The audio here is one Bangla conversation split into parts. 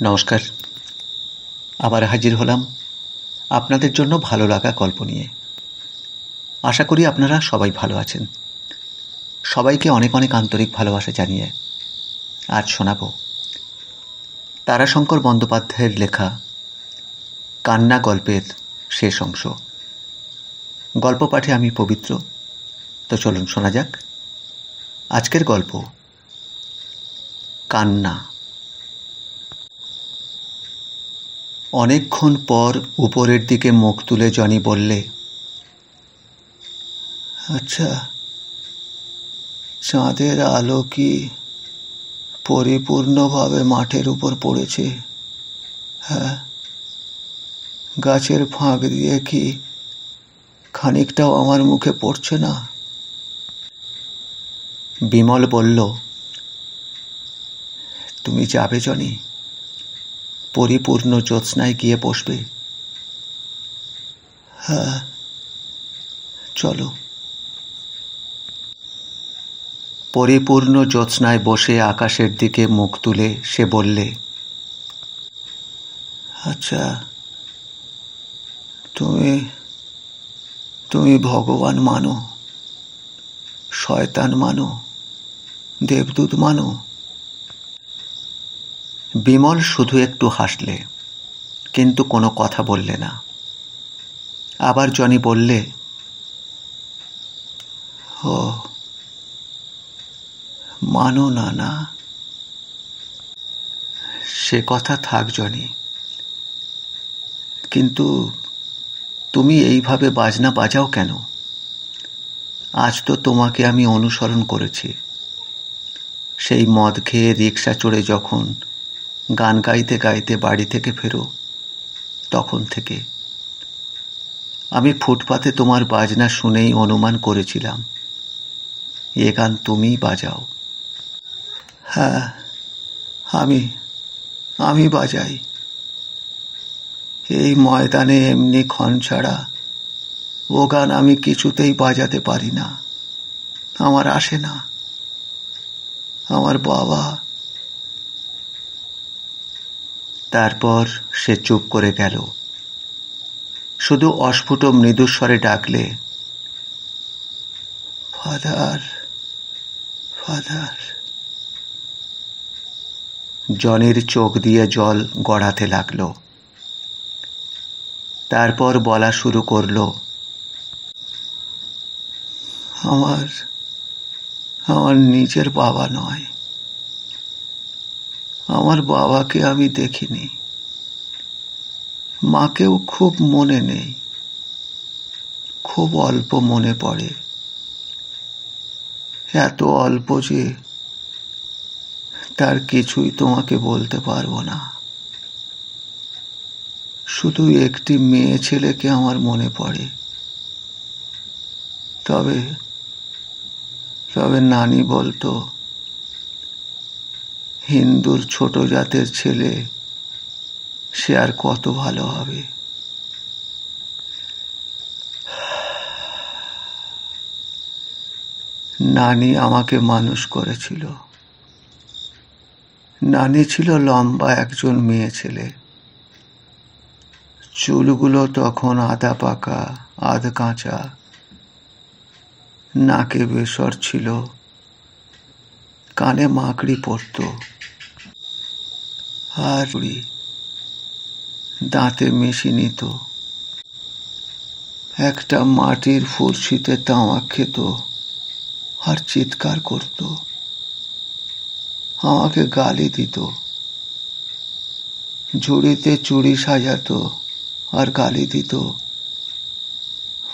নমস্কার। আবার হাজির হলাম আপনাদের জন্য ভালো লাগা গল্প নিয়ে। আশা করি আপনারা সবাই ভালো আছেন। সবাইকে অনেক অনেক আন্তরিক ভালোবাসা জানিয়ে আজ শোনাব তারাশঙ্কর বন্দ্যোপাধ্যায়ের লেখা কান্না গল্পের শেষ অংশ। গল্প পাঠে আমি পবিত্র। তো চলুন শোনা যাক আজকের গল্প কান্না। অনেকক্ষণ পর উপরের দিকে মুখ তুলে জনি বললে, আচ্ছা, চাঁদের আলো কি পরিপূর্ণভাবে মাঠের উপর পড়েছে? হ্যাঁ, গাছের ফাঁক দিয়ে কি খানিকটাও আমার মুখে পড়ছে না? বিমল বলল, তুমি যাবে জনি? পরিপূর্ণ জ্যোৎস্নায় গিয়ে বসবে? হ্যাঁ, চলো। পরিপূর্ণ জ্যোৎস্নায় বসে আকাশের দিকে মুখ তুলে সে বললে, আচ্ছা, তুমি ভগবান মানো? শয়তান মানো? দেবদূত মানো? বিমল শুধু একটু হাসলে, কিন্তু কোনো কথা বললে না। আবার জনি বললে, ও, মানো না? না, সে কথা থাক জনি, কিন্তু তুমি এইভাবে বাজনা বাজাও কেন? আজ তো তোমাকে আমি অনুসরণ করেছি। সেই মদ খেয়ে রিকশা চড়ে যখন গান গাইতে গাইতে বাড়ি থেকে ফেরো, তখন থেকে আমি ফুটপাতে তোমার বাজনা শুনেই অনুমান করেছিলাম এ গান তুমিই বাজাও। হ্যাঁ, আমি বাজাই। এই ময়দানে এমনি ক্ষণ ছাড়া ও গান আমি কিছুতেই বাজাতে পারি না, আমার আসে না। আমার বাবা। তারপর সে চুপ করে গেল, শুধু অস্ফুট মৃদুস্বরে ডাকলে, ফাদার, ফাদার। জনির চোখ দিয়ে জল গড়াতে লাগলো। তারপর বলা শুরু করলো, আমার নিজের বাবা নয়। আমার বাবাকে আমি দেখিনি, মাকেও খুব মনে নেই, খুব অল্প মনে পড়ে। এত অল্প যে তার কিছুই তোমাকে বলতে পারবো না। শুধু একটি মেয়ে ছেলেকে আমার মনে পড়ে। তবে নানি বলতো, হিন্দুর ছোট জাতের ছেলে, সে আর কত ভালো হবে। নানি আমাকে মানুষ করেছিল। নানি ছিল লম্বা একজন মেয়ে ছেলে। চুলগুলো তখন আধা পাকা আধ কাঁচা, নাকে বেসর ছিল, কানে মাকড়ি পড়ত, আর দাঁতে মেশি নিত। একটা মাটির ফুরসিতে তামাক খেত আর চিৎকার করত। আমাকে গালি দিত। ঝুড়িতে চুড়ি সাজাতো আর গালি দিত,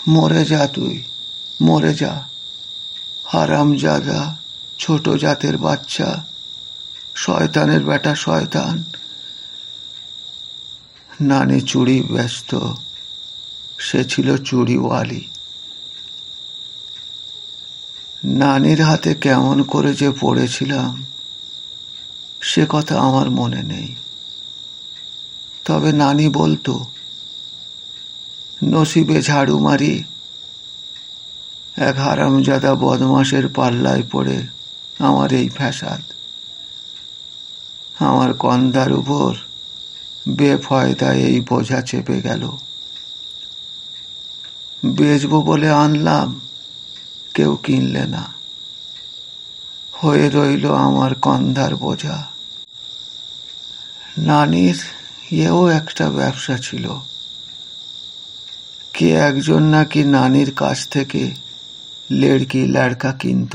মরে যা তুই, মরে যা, হারামজাদা, ছোট জাতের বাচ্চা, শয়তানের বেটা শয়তান। নানি চুড়ি ব্যস্ত, সে ছিল চুড়িওয়ালি। নানির হাতে কেমন করে যে পড়েছিলাম সে কথা আমার মনে নেই। তবে নানি বলতো, নসিবে ঝাড়ু মারি, এক হারামজাদা বদমাশের পাল্লায় পড়ে আমার এই ফ্যাসাদ। আমার কন্দার উপর বেফায়দায় এই বোঝা চেপে গেল। বেচবো বলে আনলাম, কেউ কিনলে না, হয়ে রইল আমার কন্ধার বোঝা। নানির এও একটা ব্যবসা ছিল। কে একজন নাকি নানির কাছ থেকে লেড়কি ল্যাড়কা কিনত।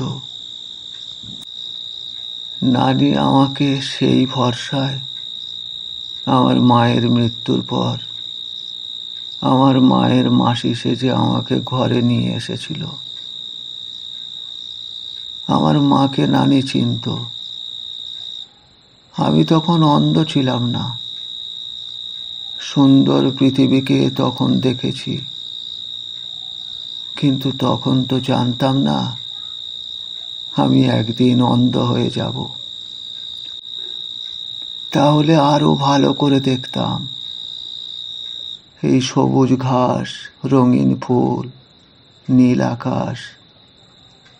নানি আমাকে সেই ভরসায় আমার মায়ের মৃত্যুর পর আমার মায়ের মাসি সেজে আমাকে ঘরে নিয়ে এসেছিল। আমার মাকে নানি চিনত। আমি তখন অন্ধ ছিলাম না। সুন্দর পৃথিবীকে তখন দেখেছি, কিন্তু তখন তো জানতাম না আমি একদিন অন্ধ হয়ে যাব। তাহলে আরো ভালো করে দেখতাম এই সবুজ ঘাস, রঙিন ফুল, নীল আকাশ,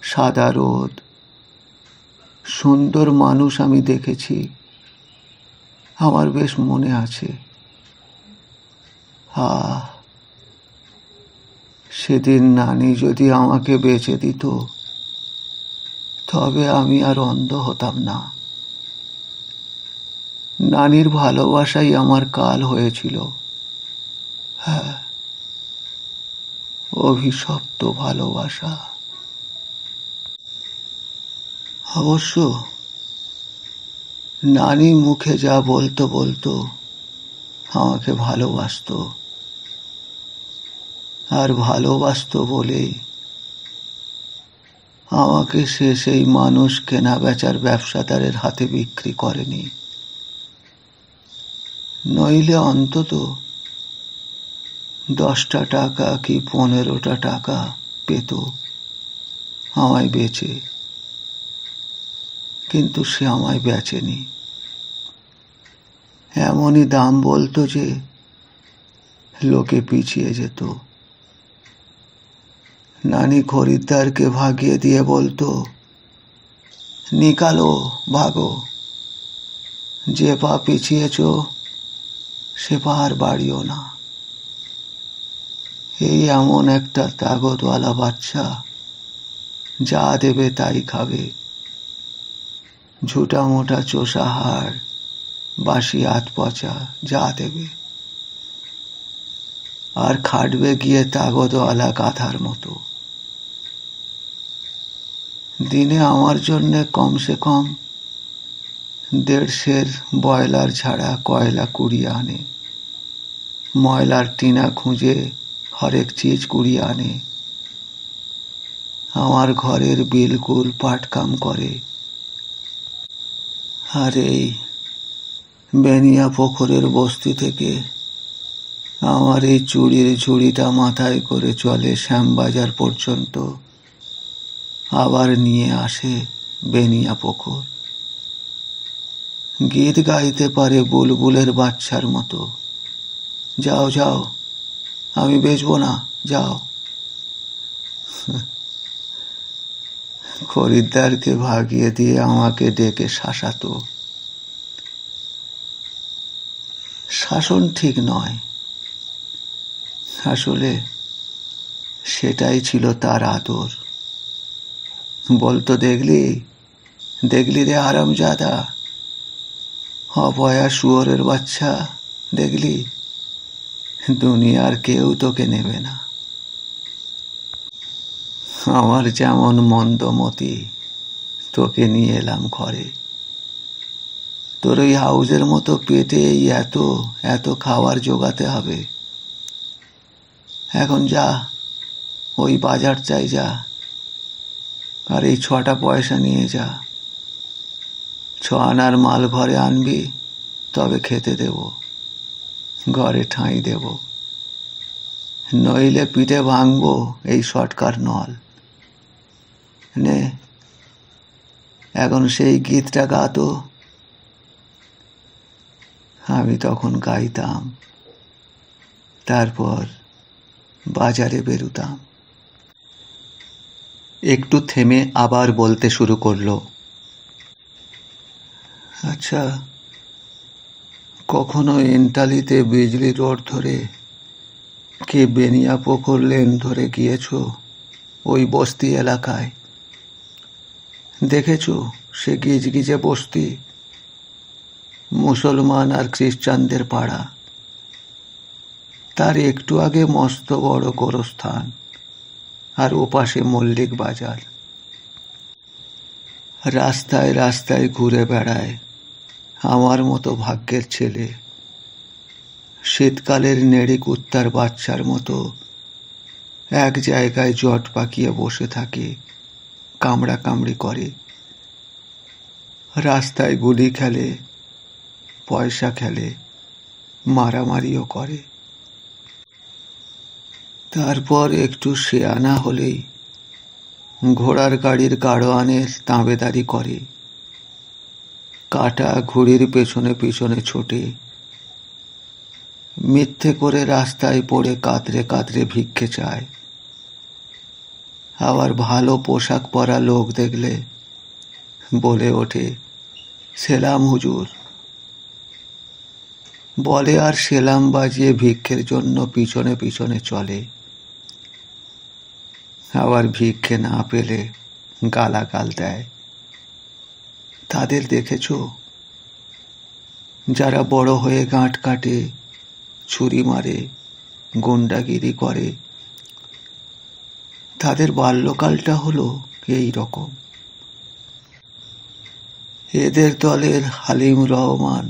সাদা রোদ, সুন্দর মানুষ আমি দেখেছি। আমার বেশ মনে আছে। সেদিন নানি যদি আমাকে বেঁচে দিত, তবে আমি আর অন্ধ হতাম না। নানির ভালোবাসাই আমার কাল হয়েছিল। হ্যাঁ, অভিশপ্ত ভালোবাসা। অবশ্য নানি মুখে যা বলতো বলতো আমাকে ভালোবাসতো, আর ভালোবাসতো বলেই আমাকে সে সেই মানুষ কেনা বেচার ব্যবসাদারের হাতে বিক্রি করেনি। নইলে অন্তত 10টা টাকা কি 15টা টাকা পেত আমায় বেচে। কিন্তু সে আমায় বেচেনি। এমনই দাম বলতো যে লোকে পিছিয়ে যেত। নানি খরিদ্দারকে ভাগিয়ে দিয়ে বলতো, নিকালো, ভাগো, যে পা পিছিয়েছ সে পা আর বাড়িও না। এই এমন একটা তাগতওয়ালা বাচ্চা, যা দেবে তাই খাবে। ঝুটা মোটা চোষা হাড়, বাসি হাত পচা যা দেবে, আর খাটবে গিয়ে তাগতওয়ালা গাধার মতো। দিনে আমার জন্য কমসে কম 1.5 ব্রয়লার ছাড়া কয়লা কুড়িয়ে আনে। ময়লার টিনা খুঁজে হরেক চিজ কুড়িয়ে আনে। আমার ঘরের বিলকুল পাটকাম করে। আর এই বেনিয়া পুকুরের বস্তি থেকে আমার এই চুড়ির ঝুড়িটা মাথায় করে চলে শ্যামবাজার পর্যন্ত, আবার নিয়ে আসে বেনিয়া পুকুর। গীত গাইতে পারে বুলবুলের বাচ্চার মতো, যাও যাও, আমি বেচবো না, যাও। খরিদ্দারকে ভাগিয়ে দিয়ে আমাকে ডেকে শাসাতো। শাসন ঠিক নয়, আসলে সেটাই ছিল তার আদর। বলতো, দেখলি দেখলি রে হারামজাদা, অপয়া শুয়োরের বাচ্চা, দেখলি দুনিয়ার কেউ তোকে নেবে না। আমার যেমন মন্দমতি, তোকে নিয়ে এলাম ঘরে। তোর ওই হাউজের মতো পেটে এই এত এত খাবার জোগাতে হবে। এখন যা, ওই বাজার চাই যা, আর এই 6টা পয়সা নিয়ে যা। 6 আনার মাল ঘরে আনবি, তবে খেতে দেব, ঘরে ঠাঁই দেব। নইলে পিঠে ভাঙবো এই সটকার নল। নে, এখন সেই গীতটা গাতো। আমি তখন গাইতাম, তারপর বাজারে বেরুতাম। একটু থেমে আবার বলতে শুরু করলো, আচ্ছা, কখনো এন্টালিতে বিজলি রোড ধরে কি বেনিয়াপুকুর লেন ধরে গিয়েছো ওই বস্তি এলাকায়? দেখেছো সে গিজগিজে বস্তি, মুসলমান আর খ্রিস্টানদের পাড়া, তার একটু আগে মস্ত বড় গোরস্থান, আর ওপাশে মল্লিক বাজার। রাস্তায় রাস্তায় ঘুরে বেড়ায় আমার মতো ভাগ্যের ছেলে, শীতকালের নেড়ি কুত্তার বাচ্চার মতো এক জায়গায় জট পাকিয়ে বসে থাকে, কামড়া কামড়ি করে, রাস্তায় গুলি খেলে, পয়সা খেলে, মারামারিও করে। তারপর একটু শেয়ানা হলেই ঘোড়ার গাড়ির গাড়োয়ানের তাঁবেদারি করে, কাটা ঘুড়ির পেছনে পেছনে ছোটে, মিথ্যে করে রাস্তায় পড়ে কাতরে কাতরে ভিক্ষে চায়। আবার ভালো পোশাক পরা লোক দেখলে বলে ওঠে, সেলাম হুজুর, বলে আর সেলাম বাজিয়ে ভিক্ষের জন্য পিছনে পিছনে চলে। আবার ভিক্ষে না পেলে গালাগাল দেয়। তাদের দেখেছো? যারা বড় হয়ে গাঁট কাটে, ছুরি মারে, গুন্ডাগিরি করে, তাদের বাল্যকালটা হলো এই রকম। এদের দলের হালিম রহমান,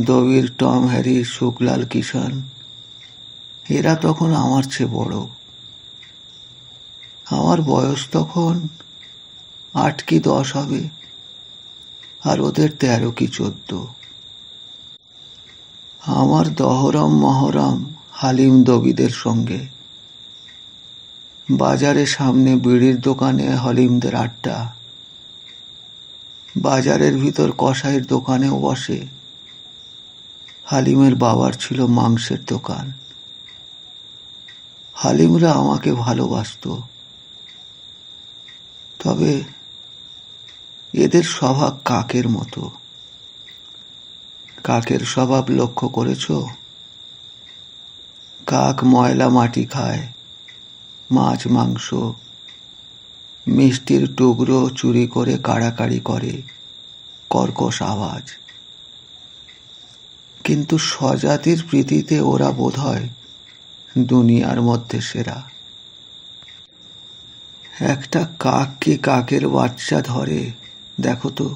দবির টম হ্যারিস, শুকলাল কিষান, এরা তখন আমার চেয়ে বড়। আমার বয়স তখন 8 কি 10 হবে, আর ওদের 13 কি 14। আমার দহরম মহরম হালিম দবিদের সঙ্গে। বাজারে সামনে বিড়ির দোকানে হলিমদের আড্ডা, বাজারের ভিতর কসাইয়ের দোকানেও বসে। হালিমের বাবার ছিল মাংসের দোকান। হালিমরা আমাকে ভালোবাসতো, তবে এদের স্বভাব কাকের মতো। কাকের স্বভাব লক্ষ্য করেছ? কাক ময়লা মাটি খায়, মাছ মাংস, মিষ্টির টুকরো চুরি করে কাড়াকাড়ি করে, কর্কশ আওয়াজ। কিন্তু স্বজাতির প্রীতিতে ওরা বোধহয় দুনিয়ার মধ্যে সেরা। একটা কাক কি কাকের বাচ্চা ধরে দেখো তো,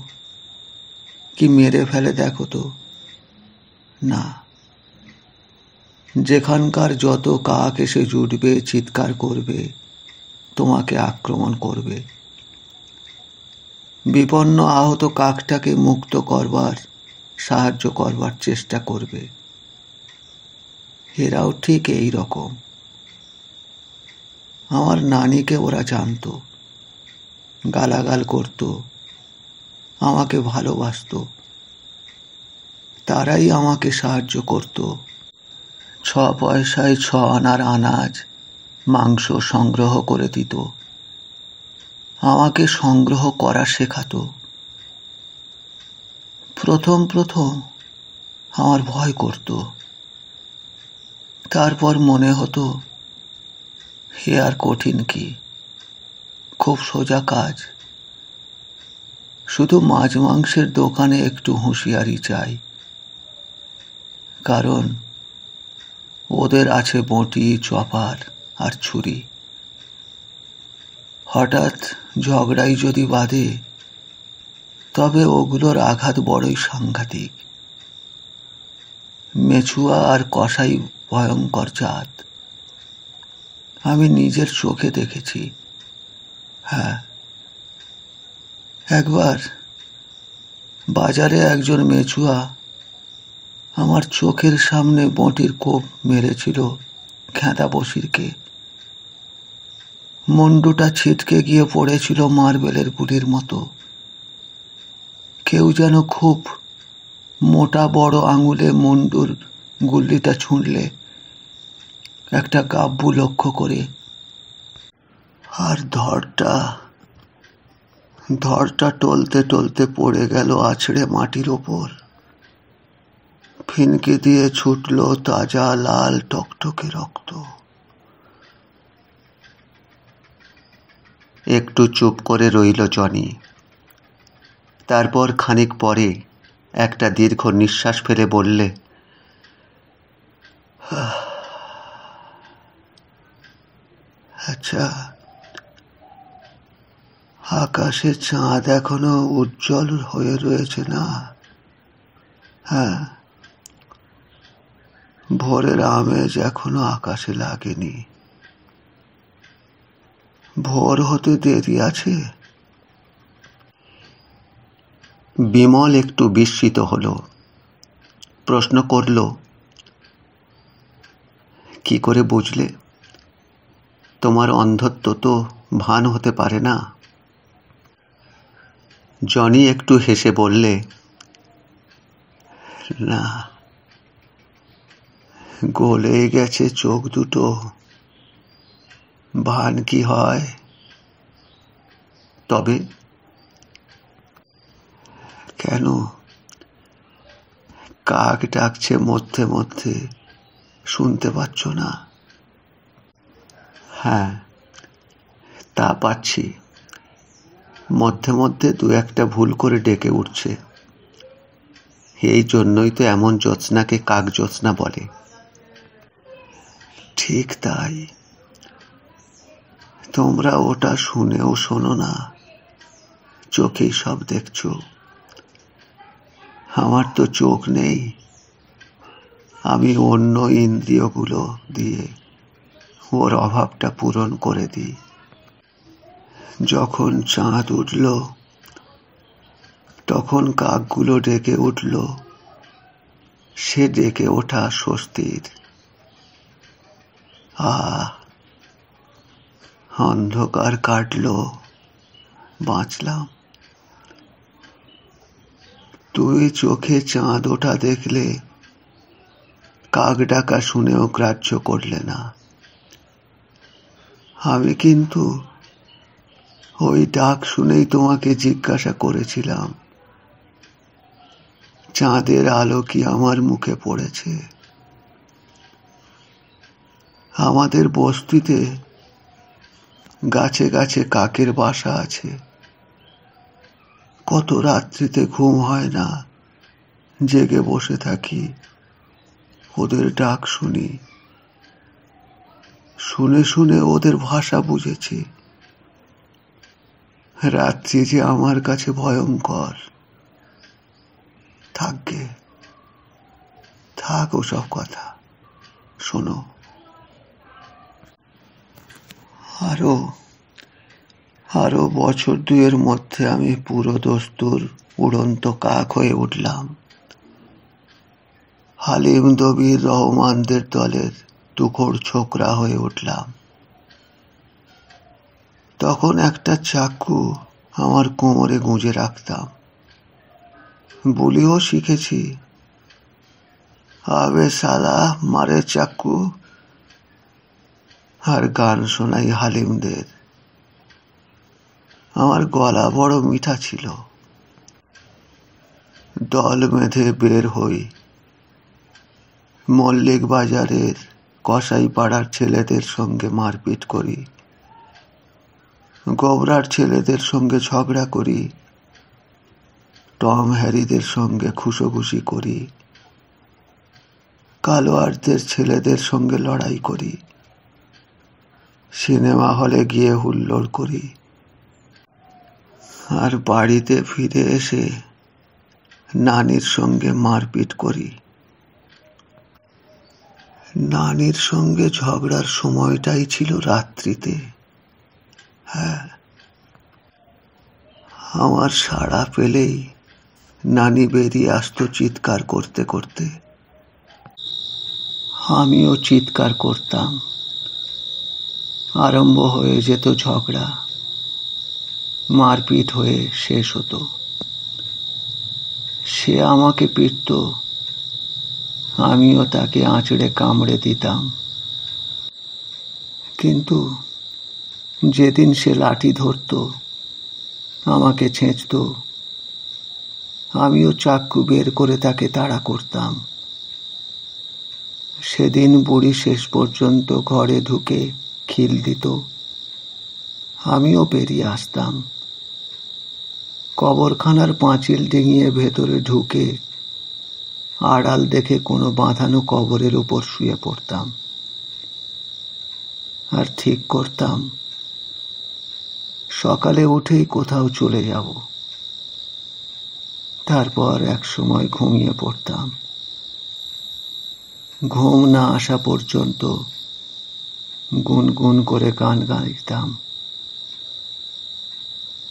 কি মেরে ফেলে দেখো তো? না। যেখানকার যত কাক এসে জুটবে, চিৎকার করবে, তোমাকে আক্রমণ করবে। বিপন্ন আহত কাকটাকে মুক্ত করবার, সাহায্য করবার চেষ্টা করবে। এরাও ঠিক এই রকম। আমার নানিকে ওরা জানত, গালাগাল করত, আমাকে ভালোবাসত। তারাই আমাকে সাহায্য করত। 6 পয়সায় 6 আনার আনাজ, মাংস সংগ্রহ করে দিত। আমাকে সংগ্রহ করা শেখাতো। প্রথম প্রথম আমার ভয় করত, তারপর মনে হতো হে আর কঠিন কি, খুব সোজা কাজ। শুধু মাছ মাংসের দোকানে একটু হুঁশিয়ারি চাই, কারণ ওদের আছে বঁটি, চপার আর ছুরি। হঠাৎ ঝগড়াই যদি বাঁধে, তবে ওগুলোর আঘাত বড়ই সাংঘাতিক। মেছুয়া আর কসাই ভয়ঙ্কর জাত, আমি নিজের চোখে দেখেছি। হ্যাঁ, একবার বাজারে একজন মেছুয়া আমার চোখের সামনে বঁটির কোপ মেরেছিল খেঁদা বসিরকে। মুন্ডুটা ছিটকে গিয়ে পড়েছিল মার্বেলের গুলির মতো। কেউ যেন খুব মোটা বড় আঙুলে মুন্ডুর গুল্লিটা ছুঁড়লে একটা গাব্বু লক্ষ্য করে, আর ধরটা টলতে টলতে পড়ে গেল আছড়ে মাটির ওপর। ফিনকি দিয়ে ছুটল তাজা লাল টকটকে রক্ত। একটু চুপ করে রইল জনি। তারপর খানিক পরে একটা দীর্ঘ নিঃশ্বাস ফেলে বললে, আচ্ছা, আকাশে চাঁদ এখনো উজ্জ্বল হয়ে রয়েছে না? হ্যাঁ, ভোরের আমেজ এখনো আকাশে লাগেনি। ভোর হতে দেরি আছে। বিমল একটু বিস্মিত হল। প্রশ্ন করল, কি করে বুঝলে? তোমার অন্ধত্ব তো ভান হতে পারে না। জনি একটু হেসে বললে, না, গলে গেছে চোখ দুটো, ভান কি হয়? তবে কেন? কাক ডাকছে মধ্যে মধ্যে, শুনতে পাচ্ছ না? হ্যাঁ, তা পাচ্ছি। মধ্যে মধ্যে দু একটা ভুল করে ডেকে উঠছে। এই জন্যই তো এমন জ্যোৎস্নাকে কাক জ্যোৎস্না বলে। ঠিক তাই। তোমরা ওটা শুনেও শোনো না, চোখেই সব দেখছো। আমার তো চোখ নেই। আমি অন্য ইন্দ্রিয়গুলো দিয়ে ওর অভাবটা পূরণ করে দিই। যখন চাঁদ উঠল তখন কাকগুলো ডেকে উঠল। সে ডেকে ওঠা স্বস্তির। অন্ধকার কাটল, বাঁচলাম। তুই চোখে চাঁদ ওঠা দেখলে, কাক ডাকা শুনেও গ্রাহ্য করলে না। আমি কিন্তু ওই ডাক শুনেই তোমাকে জিজ্ঞাসা করেছিলাম, চাঁদের আলো কি আমার মুখে পড়েছে? আমাদের বস্তিতে গাছে গাছে কাকের বাসা আছে। কত রাত্রিতে ঘুম হয় না, জেগে বসে থাকি, ওদের ডাক শুনি। শুনে শুনে ওদের ভাষা বুঝেছি। রাত্রি যে আমার কাছে ভয়ঙ্কর। থাকবে, থাক ওসব কথা, শোনো। আরো বছর দুয়ের মধ্যে আমি পুরো দস্তুর উড়ন্ত কাক হয়ে উঠলাম। হালিম দবির রহমানদের দলের তুখোড় ছোকরা হয়ে উঠলাম। তখন একটা চাকু আমার কোমরে গুঁজে রাখতাম। বলিও শিখেছি, আবে সালা মারে চাকু। আর গান শোনাই হালিমদের। আমার গলা বড় মিঠা ছিল। দল বেঁধে বের হই। মল্লিক বাজারের কসাই পাড়ার ছেলেদের সঙ্গে মারপিট করি, গোবরার ছেলেদের সঙ্গে ঝগড়া করি, টম হ্যারিদের সঙ্গে খুশোখুশি করি, কালোয়ারদের ছেলেদের সঙ্গে লড়াই করি, সিনেমা হলে গিয়ে হুল্লোড় করি। আর বাড়িতে ফিরে এসে নানির সঙ্গে মারপিট করি। নানির সঙ্গে ঝগড়ার সময়টাই ছিল রাত্রিতে। হ্যাঁ, আমার সাড়া পেলেই নানি বেরিয়ে আসতো চিৎকার করতে করতে। আমিও চিৎকার করতাম। আরম্ভ হয়ে যেত ঝগড়া, মারপিট হয়ে শেষ হতো। সে আমাকে পিটত, আমিও তাকে আঁচড়ে কামড়ে দিতাম। কিন্তু যেদিন সে লাঠি ধরত, আমাকে ছেঁচত, আমিও চাক্কু বের করে তাকে তাড়া করতাম। সেদিন বুড়ি শেষ পর্যন্ত ঘরে ঢুকে খিল দিত, আমিও বেরিয়ে আসতাম। কবরখানার পাঁচিল ডিঙিয়ে ভেতরে ঢুকে আড়াল দেখে কোনো বাঁধানো কবরের উপর শুয়ে পড়তাম আর ঠিক করতাম সকালে উঠেই কোথাও চলে যাব। তারপর এক সময় ঘুমিয়ে পড়তাম। ঘুম না আসা পর্যন্ত গুনগুন করে গান গাইতাম।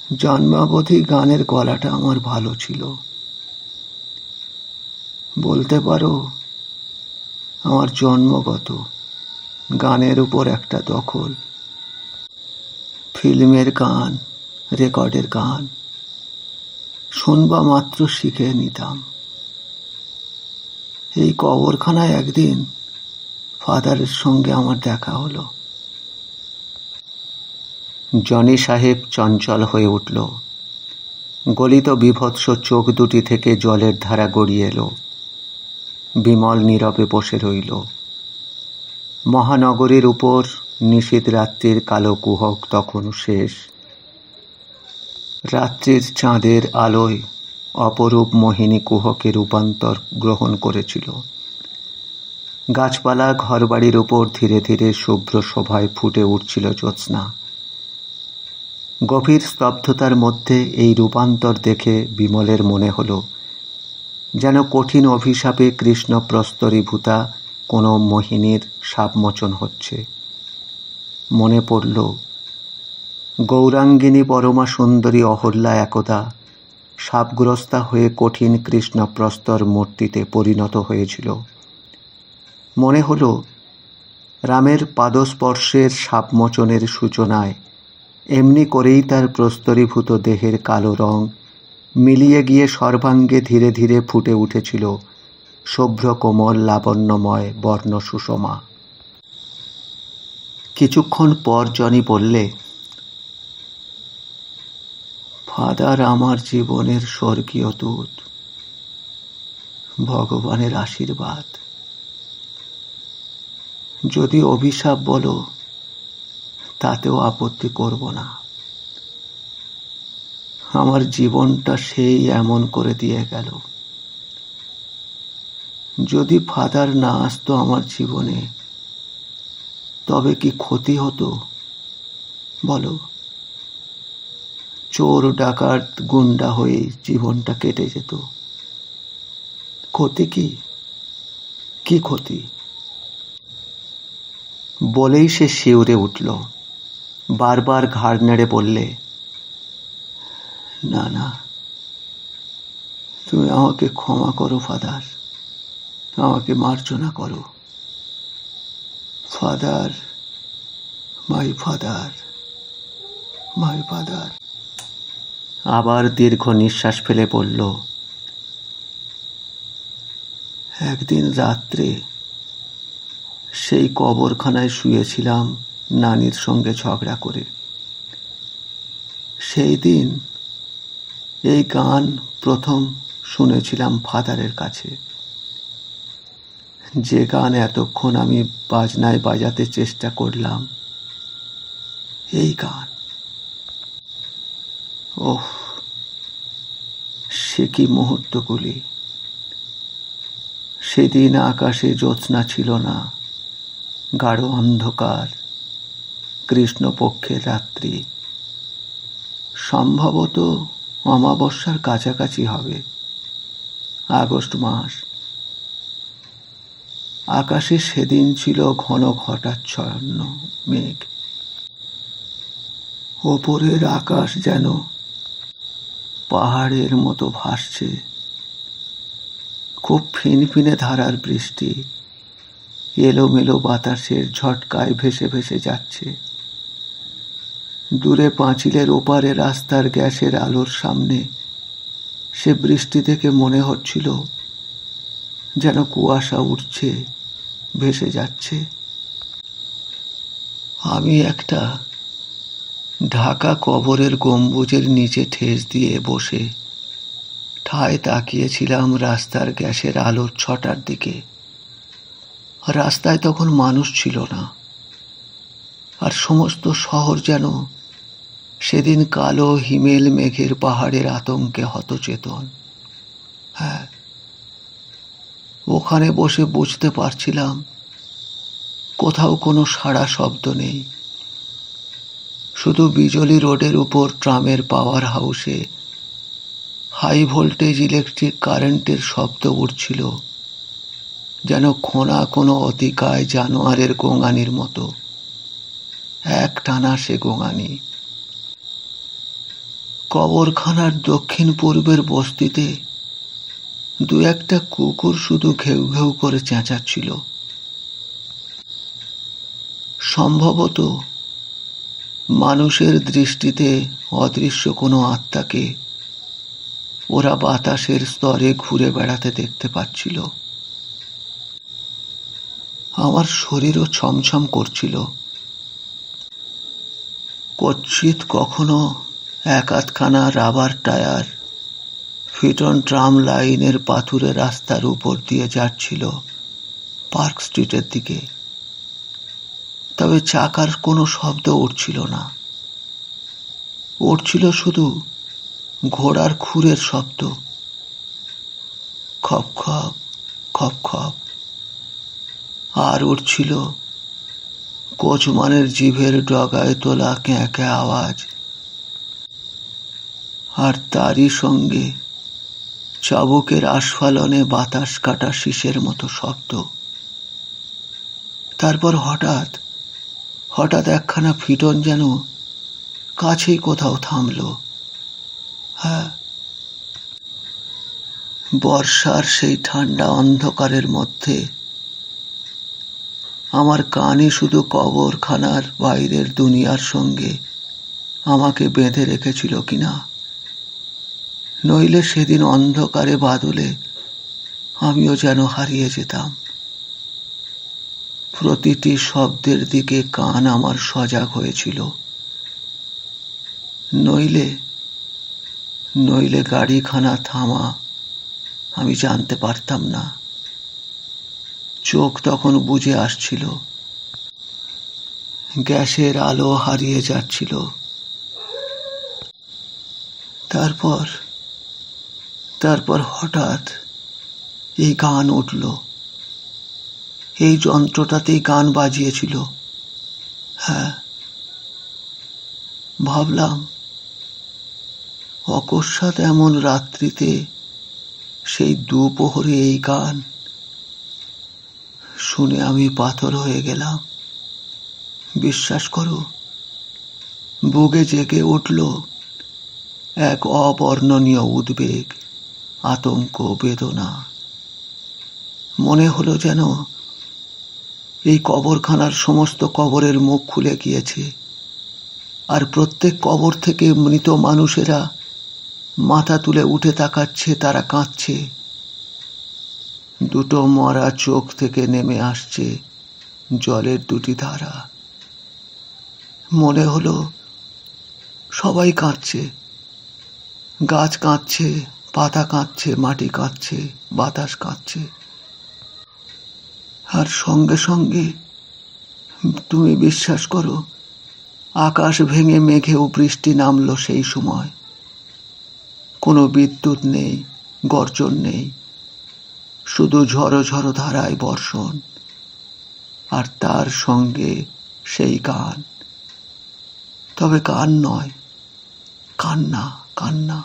জন্মাবধি গানের গলাটা আমার ভালো ছিল। বলতে পারো আমার জন্মগত গানের উপর একটা দখল। ফিল্মের গান, রেকর্ডের গান শুনবা মাত্র শিখে নিতাম। এই কবরখানায় একদিন ফাদারের সঙ্গে আমার দেখা হলো। জনি সাহেব চঞ্চল হয়ে উঠল। গলিত বিভৎস চোখ দুটি থেকে জলের ধারা গড়িয়ে এলো। বিমল নীরবে বসে রইল। মহানগরীর উপর নিশীথ রাত্রির কালো কুহক তখনও শেষ। রাত্রির চাঁদের আলোয় অপরূপ মোহিনী কুহকে রূপান্তর গ্রহণ করেছিল। গাছপালা ঘরবাড়ির উপর ধীরে ধীরে শুভ্র শোভায় ফুটে উঠছিল জ্যোৎস্না। গভীর স্তব্ধতার মধ্যে এই রূপান্তর দেখে বিমলের মনে হল যেন কঠিন অভিশাপে কৃষ্ণ প্রস্তরীভূতা কোনো মোহিনীর শাপমোচন হচ্ছে। মনে পড়ল গৌরাঙ্গিনী পরমা সুন্দরী অহল্যা একদা শাপগ্রস্তা হয়ে কঠিন কৃষ্ণ প্রস্তর মূর্তিতে পরিণত হয়েছিল। মনে হল রামের পাদস্পর্শের শাপমোচনের সূচনায় এমনি করেই তার প্রস্তরীভূত দেহের কালো রং মিলিয়ে গিয়ে সর্বাঙ্গে ধীরে ধীরে ফুটে উঠেছিল শুভ্র কোমল লাবণ্যময় বর্ণ সুষমা। কিছুক্ষণ পর জনি বললে, ফাদার আমার জীবনের স্বর্গীয় দূত, ভগবানের আশীর্বাদ। যদি অভিশাপ বলো তাতেও আপত্তি করব না। আমার জীবনটা সেই এমন করে দিয়ে গেল। যদি ফাদার না আসতো আমার জীবনে তবে কি ক্ষতি হতো বলো? চোর ডাকাত গুন্ডা হয়ে জীবনটা কেটে যেত। ক্ষতি কি? কি ক্ষতি? বলেই সে শিউরে উঠল। বারবার ঘাড় নেড়ে বললে, না না, তুমি আমাকে ক্ষমা করো ফাদার, আমাকে মার্জনা করো। Father, my father, my father. আবার দীর্ঘ নিঃশ্বাস ফেলে বলল, একদিন রাত্রে সেই কবরখানায় শুয়েছিলাম নানির সঙ্গে ঝগড়া করে। সেই দিন এই গান প্রথম শুনেছিলাম ফাদারের কাছে। যে গান এতক্ষণ আমি বাজনায় বাজাতে চেষ্টা করলাম, এই গান। ওহ, সে কি মুহূর্তগুলি! সেদিন আকাশে জ্যোৎস্না ছিল না, গাঢ় অন্ধকার, কৃষ্ণপক্ষের রাত্রি। সম্ভবত অমাবস্যার কাছাকাছি হবে, আগস্ট মাস। আকাশে সেদিন ছিল ঘন ঘটাচ্ছন্ন মেঘ। ওপরের আকাশ যেন পাহাড়ের মতো ভাসছে। খুব ফিনফিনে ধারার বৃষ্টি এলোমেলো বাতাসের ঝটকায় ভেসে ভেসে যাচ্ছে। দূরে পাঁচিলের ওপারে রাস্তার গ্যাসের আলোর সামনে সে বৃষ্টি থেকে মনে হচ্ছিল যেন কুয়াশা উঠছে, ভেসে যাচ্ছে। আমি একটা ঢাকা কবরের গম্বুজের নিচে ঠেস দিয়ে বসে ঠায় তাকিয়েছিলাম রাস্তার গ্যাসের আলোর ছটার দিকে। রাস্তায় তখন মানুষ ছিল না, আর সমস্ত শহর যেন সেদিন কালো হিমেল মেঘের পাহাড়ের আতঙ্কে হতচেতন। হ্যাঁ, ওখানে বসে বুঝতে পারছিলাম কোথাও কোনো সাড়া শব্দ নেই। শুধু বিজলি রোডের উপর ট্রামের পাওয়ার হাউসে হাই ভোল্টেজ ইলেকট্রিক কারেন্টের শব্দ উঠছিল, যেন খোনা কোনো অতিকায় জানোয়ারের গোঙানির মতো। এক টানা সে গোঙানি। কবরখানার দক্ষিণ পূর্বের বস্তিতে দু একটা কুকুর শুধু ঘেউ ঘেউ করে চেঁচাচ্ছিল। সম্ভবত মানুষের দৃষ্টিতে অদৃশ্য কোনো আত্মাকে ওরা বাতাসের স্তরে ঘুরে বেড়াতে দেখতে পাচ্ছিল। আমার শরীরও ছমছম করছিল। কচ্ছিত কখনো এক আধখানা রাবার টায়ার ফিটন ট্রাম লাইনের পাথুরে রাস্তার উপর দিয়ে যাচ্ছিল পার্ক স্ট্রিটের দিকে, তবে চাকার কোনো শব্দ উঠছিল না। উঠছিল শুধু ঘোড়ার খুরের শব্দ, খপ খপ খপ খপ। আর উঠছিল কোচমানের জিভের ডগায় তোলা ক্যাঁ ক্যাঁ আওয়াজ, আর তারই সঙ্গে চাবুকের আস্ফালনে বাতাস কাটা শীষের মতো শব্দ। তারপর হঠাৎ হঠাৎ একখানা ফিটন যেন কাছেই কোথাও থামল। হ্যাঁ, বর্ষার সেই ঠান্ডা অন্ধকারের মধ্যে আমার কানে শুধু কবরখানার বাইরের দুনিয়ার সঙ্গে আমাকে বেঁধে রেখেছিল কিনা, নইলে সেদিন অন্ধকারে বাদলে আমিও যেন হারিয়ে যেতাম। প্রতিটি শব্দের দিকে কান আমার সজাগ হয়েছিল, নইলে নইলে গাড়িখানা থামা আমি জানতে পারতাম না। চোখ তখন বুজে আসছিল, গ্যাসের আলো হারিয়ে যাচ্ছিল। তারপর হঠাৎ এই গান উঠল। এই যন্ত্রটাতেই গান বাজিয়েছিল। হ্যাঁ, ভাবলাম অকস্মাৎ এমন রাত্রিতে সেই দুপোহরে এই গান শুনে আমি পাথর হয়ে গেলাম। বিশ্বাস করো, বুকে জেগে উঠল এক অবর্ণনীয় উদ্বেগ, আতঙ্ক, বেদনা। মনে হলো যেন এই কবরখানার সমস্ত কবরের মুখ খুলে গিয়েছে, আর প্রত্যেক কবর থেকে মৃত মানুষেরা মাথা তুলে উঠে তাকাচ্ছে, তারা কাঁদছে। দুটো মরা চোখ থেকে নেমে আসছে জলের দুটি ধারা। মনে হলো সবাই কাঁদছে, গাছ কাঁদছে, পাতা কাঁদছে, মাটি কাঁদছে, বাতাস কাঁদছে। আর সঙ্গে সঙ্গে তুমি বিশ্বাস করো, আকাশ ভেঙে মেঘেও বৃষ্টি নামলো সেই সময়। কোনো বিদ্যুৎ নেই, গর্জন নেই, শুধু ঝড়ো ঝড়ো ধারায় বর্ষণ, আর তার সঙ্গে সেই গান। তবে গান নয়, কান্না, কান্না,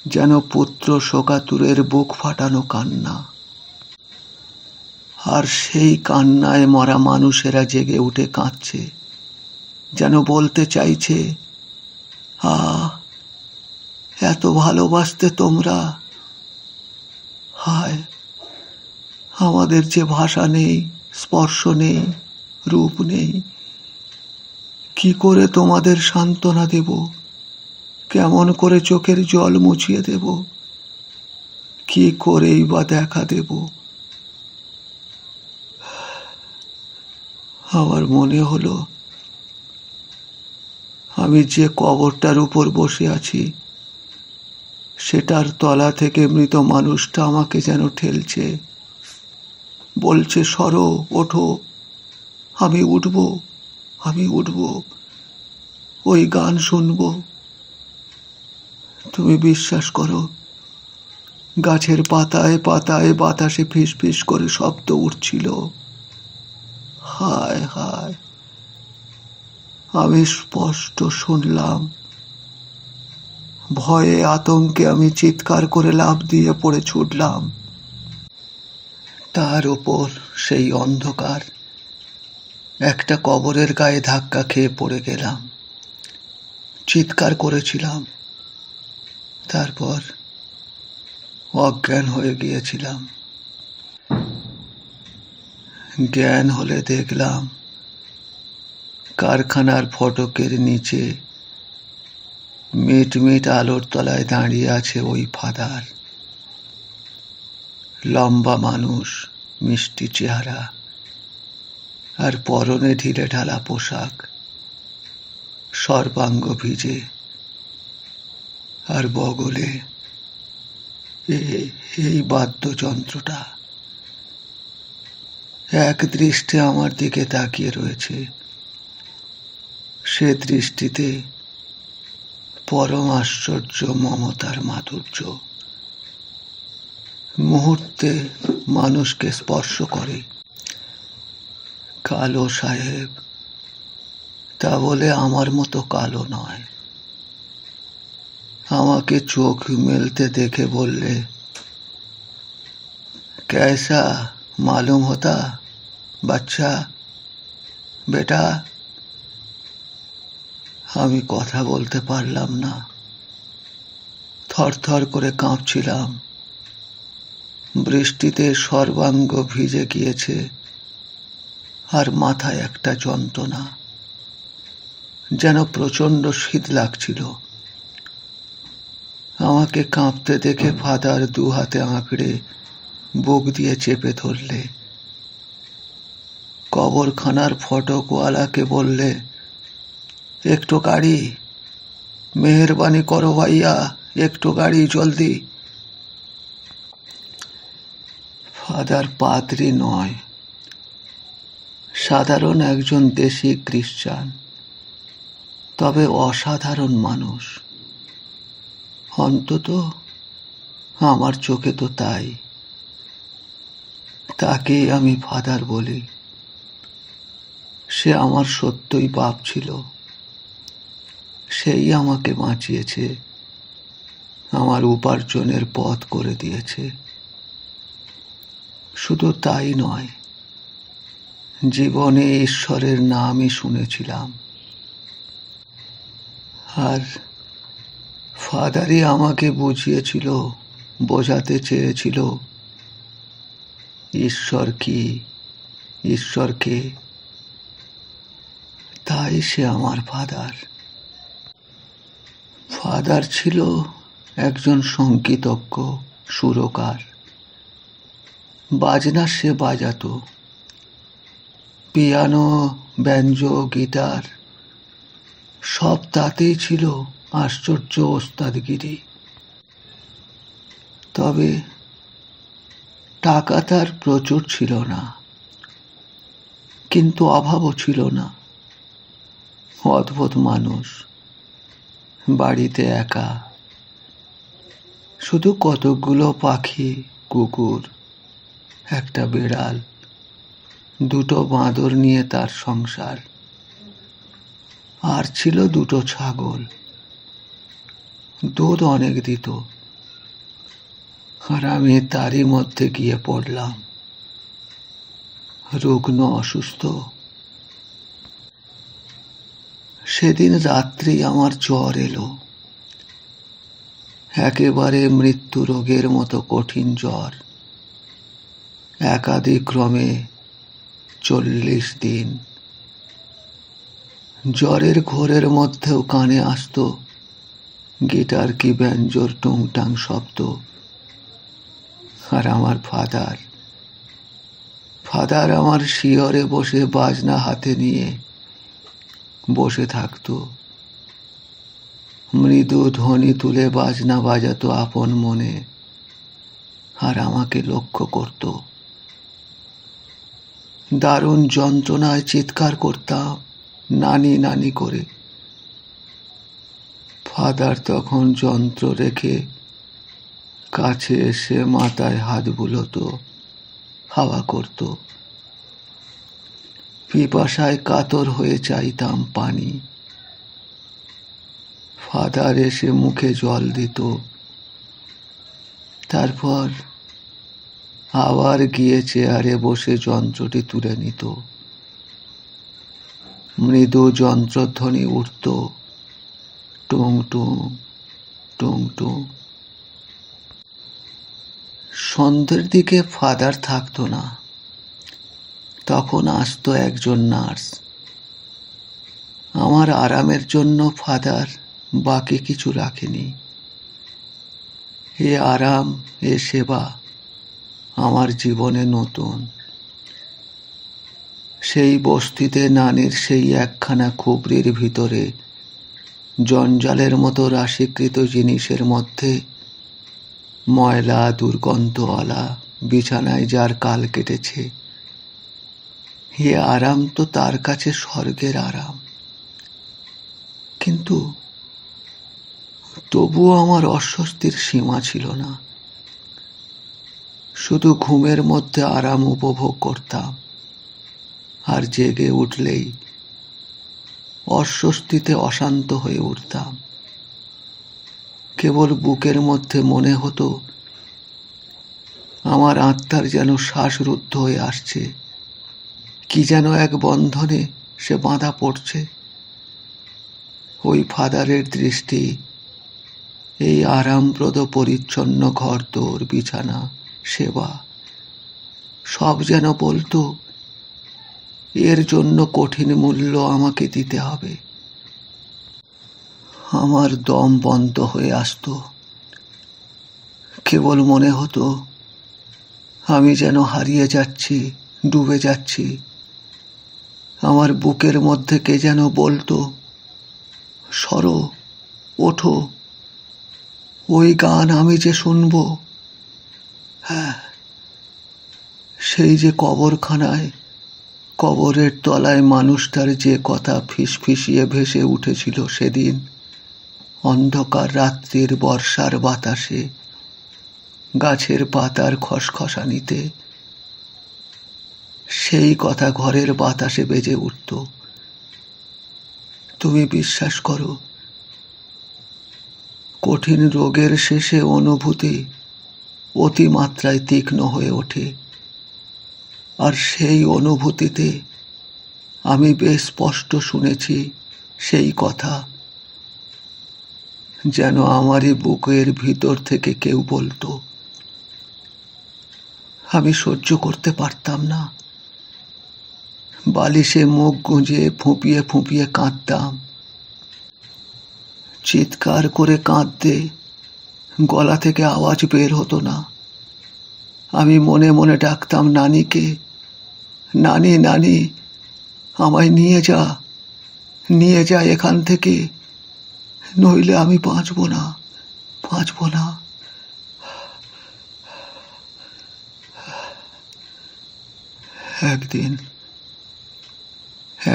যেন পুত্র শোকাতুরের বুক ফাটানো কান্না। আর সেই কান্নায় মরা মানুষেরা জেগে উঠে কাঁদছে, যেন বলতে চাইছে, এত ভালোবাসতে তোমরা। হায়, আমাদের যে ভাষা নেই, স্পর্শ নেই, রূপ নেই, কি করে তোমাদের সান্ত্বনা দেব, কেমন করে চোখের জল মুছিয়ে দেব, কি করেই বা দেখা দেব। আমার মনে হলো আমি যে কবরটার উপর বসে আছি সেটার তলা থেকে মৃত মানুষটা আমাকে যেন ঠেলছে, বলছে, সরো, ওঠো, আমি উঠব, আমি উঠব, ওই গান শুনব। তুমি বিশ্বাস করো, গাছের পাতায় পাতায় বাতাসে ফিস ফিস করে শব্দ উঠছিল। হায় হায়, আমি স্পষ্ট শুনলাম। ভয়ে আতঙ্কে আমি চিৎকার করে লাফ দিয়ে পড়ে ছুটলাম। তার উপর সেই অন্ধকার, একটা কবরের গায়ে ধাক্কা খেয়ে পড়ে গেলাম। চিৎকার করেছিলাম, তারপর অজ্ঞান হয়ে গিয়েছিলাম। জ্ঞান হলে দেখলাম কারখানার ফটকের নিচে মিটমিট আলোর তলায় দাঁড়িয়ে আছে ওই ফাদার। লম্বা মানুষ, মিষ্টি চেহারা, আর পরনে ঢিলে ঢালা পোশাক, সর্বাঙ্গ ভিজে, আর বগলে এই বাদ্যযন্ত্রটা। এক দৃষ্টে আমার দিকে তাকিয়ে রয়েছে। সে দৃষ্টিতে পরম আশ্চর্য মমতার মাধুর্য। মুহূর্তে মানুষকে স্পর্শ করে। কালো সাহেব, তা বলে আমার মতো কালো নয়। আমাকে চোখ মেলতে দেখে বললে, कैसा मालूम होता বাচ্চা, বেটা? আমি কথা বলতে পারলাম না, থরথর করে কাঁপছিলাম। বৃষ্টিতে সর্বাঙ্গ ভিজে গিয়েছে, আর মাথায় একটা যন্ত্রণা, যেন প্রচণ্ড শীত লাগছিল। আমাকে কাঁপতে দেখে ফাদার দু হাতে আঁকড়ে বুক দিয়ে চেপে ধরলে। কবরখানার ফটকওয়ালাকে বললে, একটু গাড়ি, মেহরবানি করো ভাইয়া, একটু গাড়ি জলদি। ফাদার পাদ্রী নয়, সাধারণ একজন দেশি খ্রিস্টান, তবে অসাধারণ মানুষ। অন্তত আমার চোখে তো তাই। তাকে আমি ফাদার বলি। সে আমার সত্যই বাপ ছিল। সেই আমাকে বাঁচিয়েছে, আমার উপার্জনের পথ করে দিয়েছে। শুধু তাই নয়, জীবনে ঈশ্বরের নামই শুনেছিলাম। আর ফাদারই আমাকে বুঝিয়েছিল, বোঝাতে চেয়েছিল ঈশ্বর কি, ঈশ্বরকে। তাই সে আমার ফাদার। ফাদার ছিল একজন সঙ্গীতজ্ঞ, সুরকার। বাজনা সে বাজাতো, পিয়ানো, ব্যাঞ্জো, গিটার, সব তাতেই ছিল আশ্চর্য ওস্তাদগিরি। তবে টাকা তার প্রচুর ছিল না, কিন্তু অভাবও ছিল না। অদ্ভুত মানুষ, বাড়িতে একা, শুধু কতকগুলো পাখি, কুকুর, একটা বিড়াল, দুটো বাঁদর নিয়ে তার সংসার। আর ছিল দুটো ছাগল। দুধ অনেক দিত, আর আমি তারই মধ্যে গিয়ে পড়লাম, রুগ্ন, অসুস্থ। সেদিন রাত্রি আমার জ্বর এলো, একেবারে মৃত্যু রোগের মতো কঠিন জ্বর। একাদিক্রমে 40 দিন। জ্বরের ঘোরের মধ্যেও কানে আসতো গিটার কি ব্যাঞ্জোর টুংটাং শব্দ। আর আমার ফাদার আমার শিয়রে বসে বাজনা হাতে নিয়ে বসে থাকতো। মৃদু ধ্বনি তুলে বাজনা বাজাতো আপন মনে, আর আমাকে লক্ষ্য করত। দারুণ যন্ত্রণায় চিৎকার করতাম, নানি নানি করে। ফাদার তখন যন্ত্র রেখে কাছে এসে মাথায় হাত বুলোতো, হাওয়া করত। পিপাসায় কাতর হয়ে চাইতাম পানি। ফাদার এসে মুখে জল দিত, তারপর আবার গিয়ে চেয়ারে বসে যন্ত্রটি তুলে নিত। মৃদু যন্ত্রধ্বনি উঠত, টুং টুং টুং টুং। সন্ধ্যের দিকে ফাদার থাকতো না, তখন আসতো একজন নার্স। আমার আরামের জন্য ফাদার বাকি কিছু রাখেনি। এ আরাম, এ সেবা আমার জীবনে নতুন। সেই বস্তিতে নানির সেই একখানা খুপড়ির ভিতরে জঞ্জালের মতো রাশিকৃত জিনিসের মধ্যে ময়লা দুর্গন্ধওয়ালা বিছানায় যার কাল কেটেছে, এ আরাম তো তার কাছে স্বর্গের আরাম। কিন্তু তবুও আমার অস্বস্তির সীমা ছিল না। শুধু ঘুমের মধ্যে আরাম উপভোগ করতাম, আর জেগে উঠলেই অস্বস্তিতে অশান্ত হয়ে উঠতাম। কেবল বুকের মধ্যে মনে হতো আমার আত্মার যেন শ্বাসরুদ্ধ হয়ে আসছে, কি যেন এক বন্ধনে সে বাঁধা পড়ছে। ওই ফাদারের দৃষ্টি, এই আরামপ্রদ পরিচ্ছন্ন ঘরদোর, বিছানা, সেবা, সব যেন বলতো এর জন্য কঠিন মূল্য আমাকে দিতে হবে। আমার দম বন্ধ হয়ে আসতো। কেবল মনে হতো আমি যেন হারিয়ে যাচ্ছি, ডুবে যাচ্ছি। আমার বুকের মধ্যে কে যেন বলতো, সরো, ওঠো, ওই গান আমি যে শুনবো। হ্যাঁ, সেই যে কবরখানায়, কবরের তলায় মানুষটার যে কথা ফিসফিসিয়ে ভেসে উঠেছিল সেদিন অন্ধকার রাত্রির বর্ষার বাতাসে, গাছের পাতার খসখসানিতে, সেই কথা ঘরের বাতাসে বেজে উঠত। তুমি বিশ্বাস করো, কঠিন রোগের শেষে অনুভূতি অতিমাত্রায় তীক্ষ্ণ হয়ে ওঠে, আর সেই অনুভূতিতে আমি বেশ স্পষ্ট শুনেছি সেই কথা, যেন আমারই বুকের ভিতর থেকে কেউ বলতো। আমি সহ্য করতে পারতাম না। বালিশে মুখ গুঁজে ফুঁপিয়ে ফুঁপিয়ে কাঁদতাম। চিৎকার করে কাঁদতে গলা থেকে আওয়াজ বের হতো না। আমি মনে মনে ডাকতাম নানিকে, নানি নানি, আমায় নিয়ে যা, নিয়ে যা এখান থেকে, নইলে আমি বাঁচব না, বাঁচব না।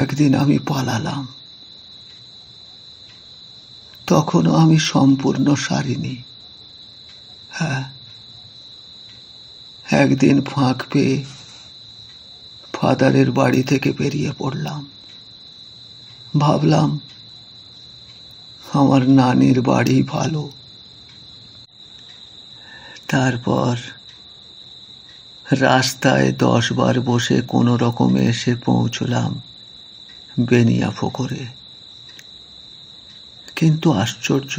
একদিন আমি পালালাম। তখনও আমি সম্পূর্ণ সারিনি। হ্যাঁ, একদিন ফাঁক পেয়ে ফাদারের বাড়ি থেকে বেরিয়ে পড়লাম। ভাবলাম আমার নানির বাড়ি ভালো। তারপর রাস্তায় 10 বার বসে কোনো রকমে এসে পৌঁছলাম বেনিয়াফোকরে। কিন্তু আশ্চর্য,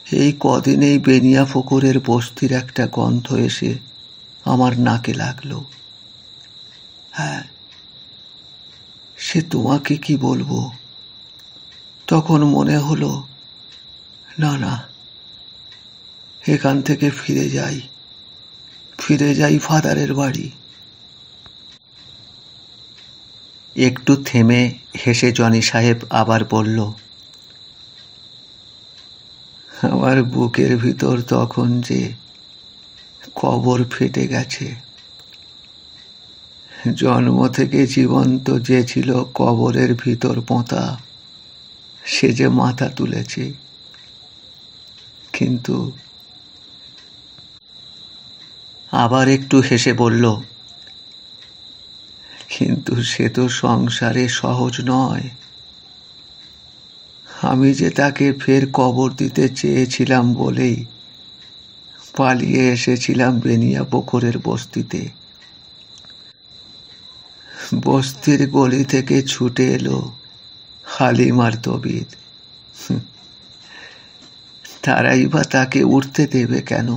এই কদিনেই বেনিয়াফোকরের বস্তির একটা গন্ধ এসে আমার নাকে লাগলো। হ্যাঁ, সে তোমাকে কি বলবো। তখন মনে হলো, না না, এখান থেকে ফিরে যাই ফাদারের বাড়ি। একটু থেমে হেসে জনি সাহেব আবার বলল, আমার বুকের ভিতর তখন যে কবর ফেটে গেছে। জন্ম থেকে জীবন্ত যে ছিল কবরের ভিতর পোঁতা, সে যে মাথা তুলেছে। কিন্তু আবার একটু হেসে বলল, কিন্তু সে তো সংসারে সহজ নয়। আমি যে তাকে ফের কবর দিতে চেয়েছিলাম বলেই পালিয়ে এসেছিলাম বেনিয়া পুকুরের বস্তিতে। বস্তির গলি থেকে ছুটে এলো হালিম আর দবির। তারাই বা তাকে উঠতে দেবে কেন?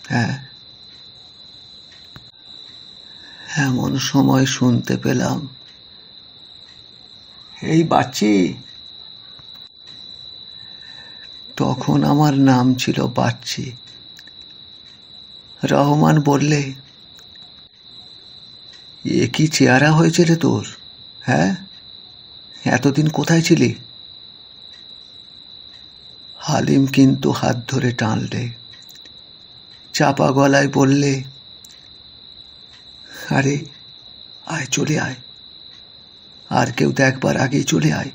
হ্যাঁ, এমন সময় শুনতে পেলাম, এই বাচ্চি। তখন আমার নাম ছিল বাচ্চি। রহমান বললে, এ কি চেহারা হয়েছে রে তোর? হ্যাঁ, এতদিন কোথায় ছিলি? হালিম কিন্তু হাত ধরে টানলে, চাপা গলায় বললে, আরে আয়, চলে আয়, আর কেউ দেখবার আগেই চলে আয়,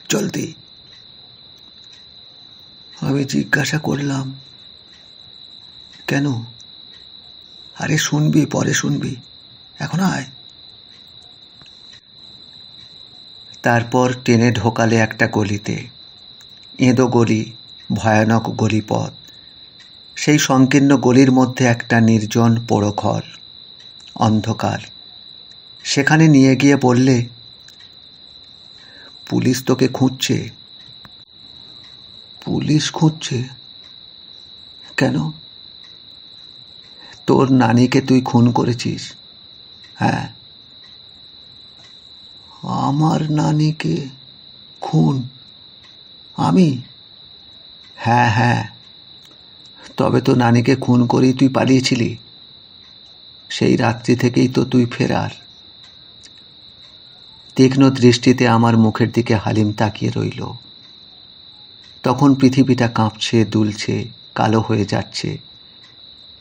জলদি। আমি জিজ্ঞাসা করলাম, কেন? আরে শুনবি, পরে শুনবি, এখন আয়। তারপর টেনে ঢোকালে একটা গলিতে, এঁদো গলি, ভয়ানক গলিপথ। সেই সংকীর্ণ গলির মধ্যে একটা নির্জন পোড়ো ঘর, অন্ধকার। সেখানে নিয়ে গিয়ে বললে, পুলিশ তোকে খুঁজছে। পুলিশ খুঁজছে? কেন? তোর নানিকে তুই খুন করেছিস। হ্যাঁ। আমার নানিকে খুন? আমি? হ্যাঁ হ্যাঁ, তবে তো নানিকে খুন করেই তুই পালিয়েছিলি। সেই রাত্রি থেকেই তো তুই ফেরার। তীক্ষ্ণ দৃষ্টিতে আমার মুখের দিকে হালিম তাকিয়ে রইল। তখন পৃথিবীটা কাঁপছে, দুলছে, কালো হয়ে যাচ্ছে।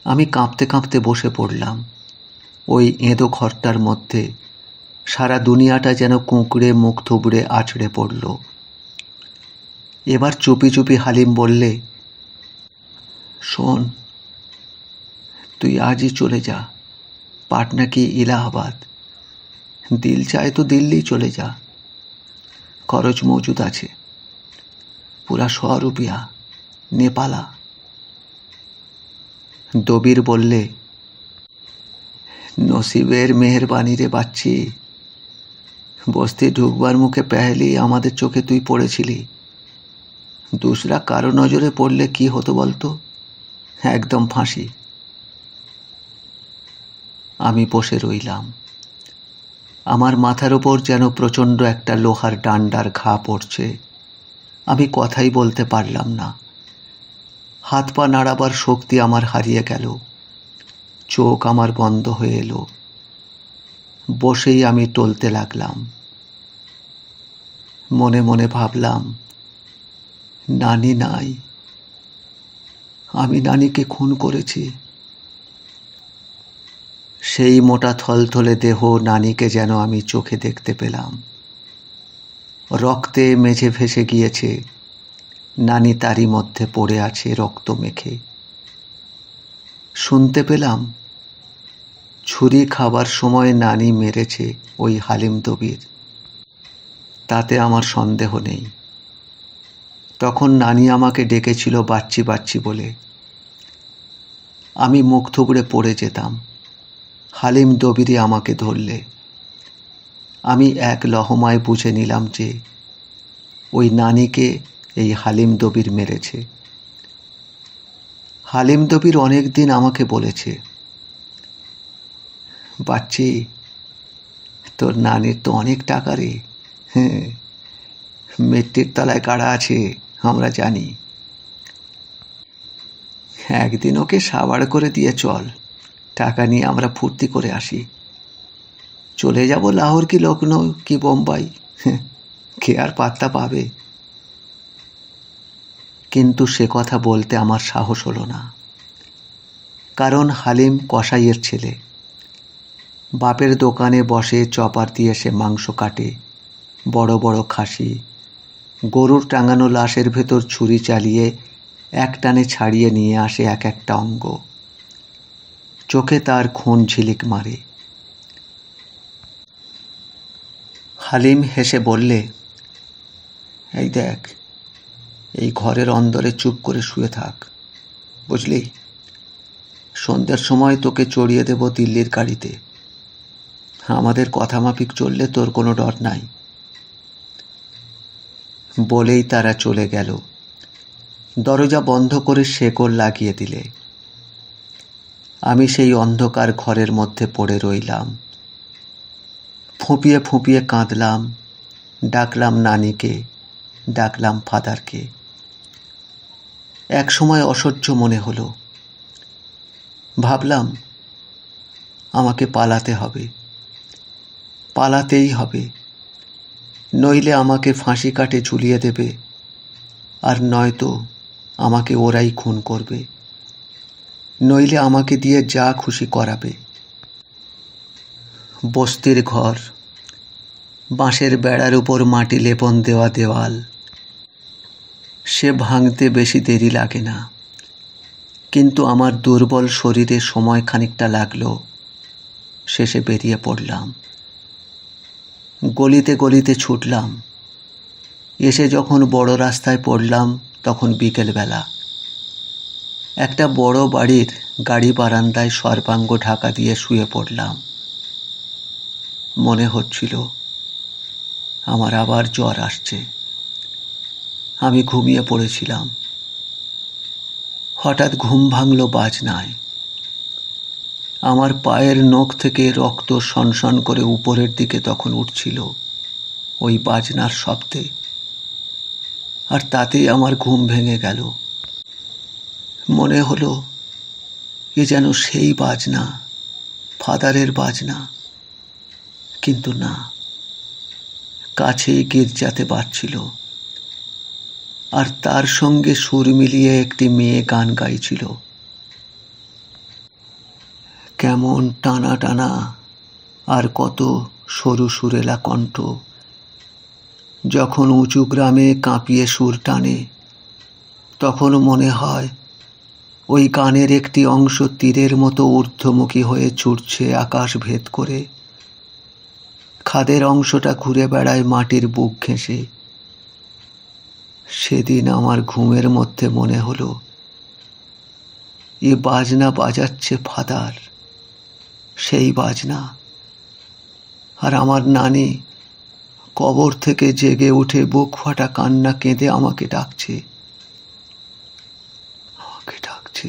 আমি কাঁপতে কাঁপতে বসে পড়লাম। ওই এঁদো ঘরটার মধ্যে সারা দুনিয়াটা যেন কুঁকড়ে মুখ থুবড়ে আছড়ে পড়ল। এবার চুপি চুপি হালিম বললে, শোন, তুই আজই চলে যা, পাটনা কি ইলাহাবাদ। দিল চায় তো দিল্লি চলে যা, খরচ মজুদ আছে, পুরা 100 রুপিয়া, নেপালা। দবির বললে, নসিবের মেহেরবানি রে বাচ্চি। বস্তি ঢুকবার মুখে পেহেলি আমাদের চোখে তুই পড়েছিলি। দুসরা কারো নজরে পড়লে কি হতো বলতো? একদম ফাঁসি। আমি বসে রইলাম। আমার মাথার ওপর যেন প্রচণ্ড একটা লোহার ডান্ডার ঘা পড়ছে। আমি কথাই বলতে পারলাম না। হাত পা নাড়াবার শক্তি আমার হারিয়ে গেল। চোখ আমার বন্ধ হয়ে এলো। বসেই আমি টলতে লাগলাম। মনে মনে ভাবলাম, নানি নাই, আমি নানিকে খুন করেছি। সেই মোটা থলথলে দেহ নানিকে যেন আমি চোখে দেখতে পেলাম। রক্তে মেঝে ভেসে গিয়েছে, নানি তারই মধ্যে পড়ে আছে রক্ত মেখে। শুনতে পেলাম, ছুরি খাবার সময় নানি মেরেছে ওই হালিম দবির। তাতে আমার সন্দেহ নেই। তখন নানি আমাকে ডেকেছিল বাচ্চি বাচ্চি বলে। আমি মুখ থুবড়ে পড়ে যেতাম। হালিম দবিরই আমাকে ধরলে। আমি এক লহমায় বুঝে নিলাম যে ওই নানিকে এই হালিম দবির মেরেছে। হালিম দবির অনেক দিন আমাকে বলেছে, বাচ্চি, তোর নানির তো অনেক টাকা রে। হ্যাঁ, মেট্রির তলায় কাড়া আছে, আমরা জানি। একদিন ওকে সাবাড় করে দিয়ে চল, টাকা নিয়ে আমরা ফুর্তি করে আসি। চলে যাব লাহোর কি লখনৌ কি বোম্বাই, কে আর পাত্তা পাবে। কিন্তু সে কথা বলতে আমার সাহস হলো না। কারণ হালিম কসাইয়ের ছেলে। বাপের দোকানে বসে চপার দিয়ে সে মাংস কাটে, বড় বড় খাসি। গরুর টাঙানো লাশের ভেতর ছুরি চালিয়ে একটানে ছাড়িয়ে নিয়ে আসে এক একটা অঙ্গ। চোখে তার খুন ঝিলিক মারে। হালিম হেসে বললে, এই দেখ, এই ঘরের অন্দরে চুপ করে শুয়ে থাক, বুঝলি? সন্ধ্যের সময় তোকে চড়িয়ে দেব দিল্লির গাড়িতে। আমাদের কথা মাফিক চললে তোর কোনো ডর নাই। বলেই তারা চলে গেল। দরজা বন্ধ করে শেকল লাগিয়ে দিলে। আমি সেই অন্ধকার ঘরের মধ্যে পড়ে রইলাম। ফুঁপিয়ে ফুঁপিয়ে কাঁদলাম, ডাকলাম নানিকে, ডাকলাম ফাদারকে। এক সময় অসহ্য মনে হলো। ভাবলাম আমাকে পালাতে হবে, পালাতেই হবে, নইলে আমাকে ফাঁসি কাটে ঝুলিয়ে দেবে, আর নয়তো আমাকে ওরাই খুন করবে, নইলে আমাকে দিয়ে যা খুশি করাবে। বস্তির ঘর, বাঁশের বেড়ার উপর মাটি লেপন দেওয়া দেওয়াল। সে ভাঙতে বেশি দেরি লাগে না, কিন্তু আমার দুর্বল শরীরে সময় খানিকটা লাগলো। শেষে বেরিয়ে পড়লাম। গলিতে গলিতে ছুটলাম। এসে যখন বড় রাস্তায় পড়লাম তখন বিকেলবেলা। একটা বড় বাড়ির গাড়ি বারান্দায় সর্বাঙ্গ ঢাকা দিয়ে শুয়ে পড়লাম। মনে হচ্ছিল আমার আবার জ্বর আসছে। আমি ঘুমিয়ে পড়েছিলাম। হঠাৎ ঘুম ভাঙল বাজনায়। আমার পায়ের নখ থেকে রক্ত সনসন করে উপরের দিকে তখন উঠছিল ওই বাজনার শব্দে, আর তাতেই আমার ঘুম ভেঙে গেল। মনে হলো এ যেন সেই বাজনা, ফাদারের বাজনা। কিন্তু না, কাছেই গির্জাতে বাজছিল, আর তার সঙ্গে সুর মিলিয়ে একটি মেয়ে গান গাইছিল। কেমন টানা টানা আর কত সরু সুরেলা কণ্ঠ। যখন উঁচু গ্রামে কাঁপিয়ে সুর টানে, তখন মনে হয় ওই গানের একটি অংশ তীরের মতো ঊর্ধ্বমুখী হয়ে ছুটছে আকাশ ভেদ করে। খাদের অংশটা ঘুরে বেড়ায় মাটির বুক ঘেঁষে। সেদিন আমার ঘুমের মধ্যে মনে হলো এ বাজনা বাজাচ্ছে ফাদার, সেই বাজনা। আর আমার নানি কবর থেকে জেগে উঠে বুক ফাটা কান্না কেঁদে আমাকে ডাকছে, আমাকে ডাকছে।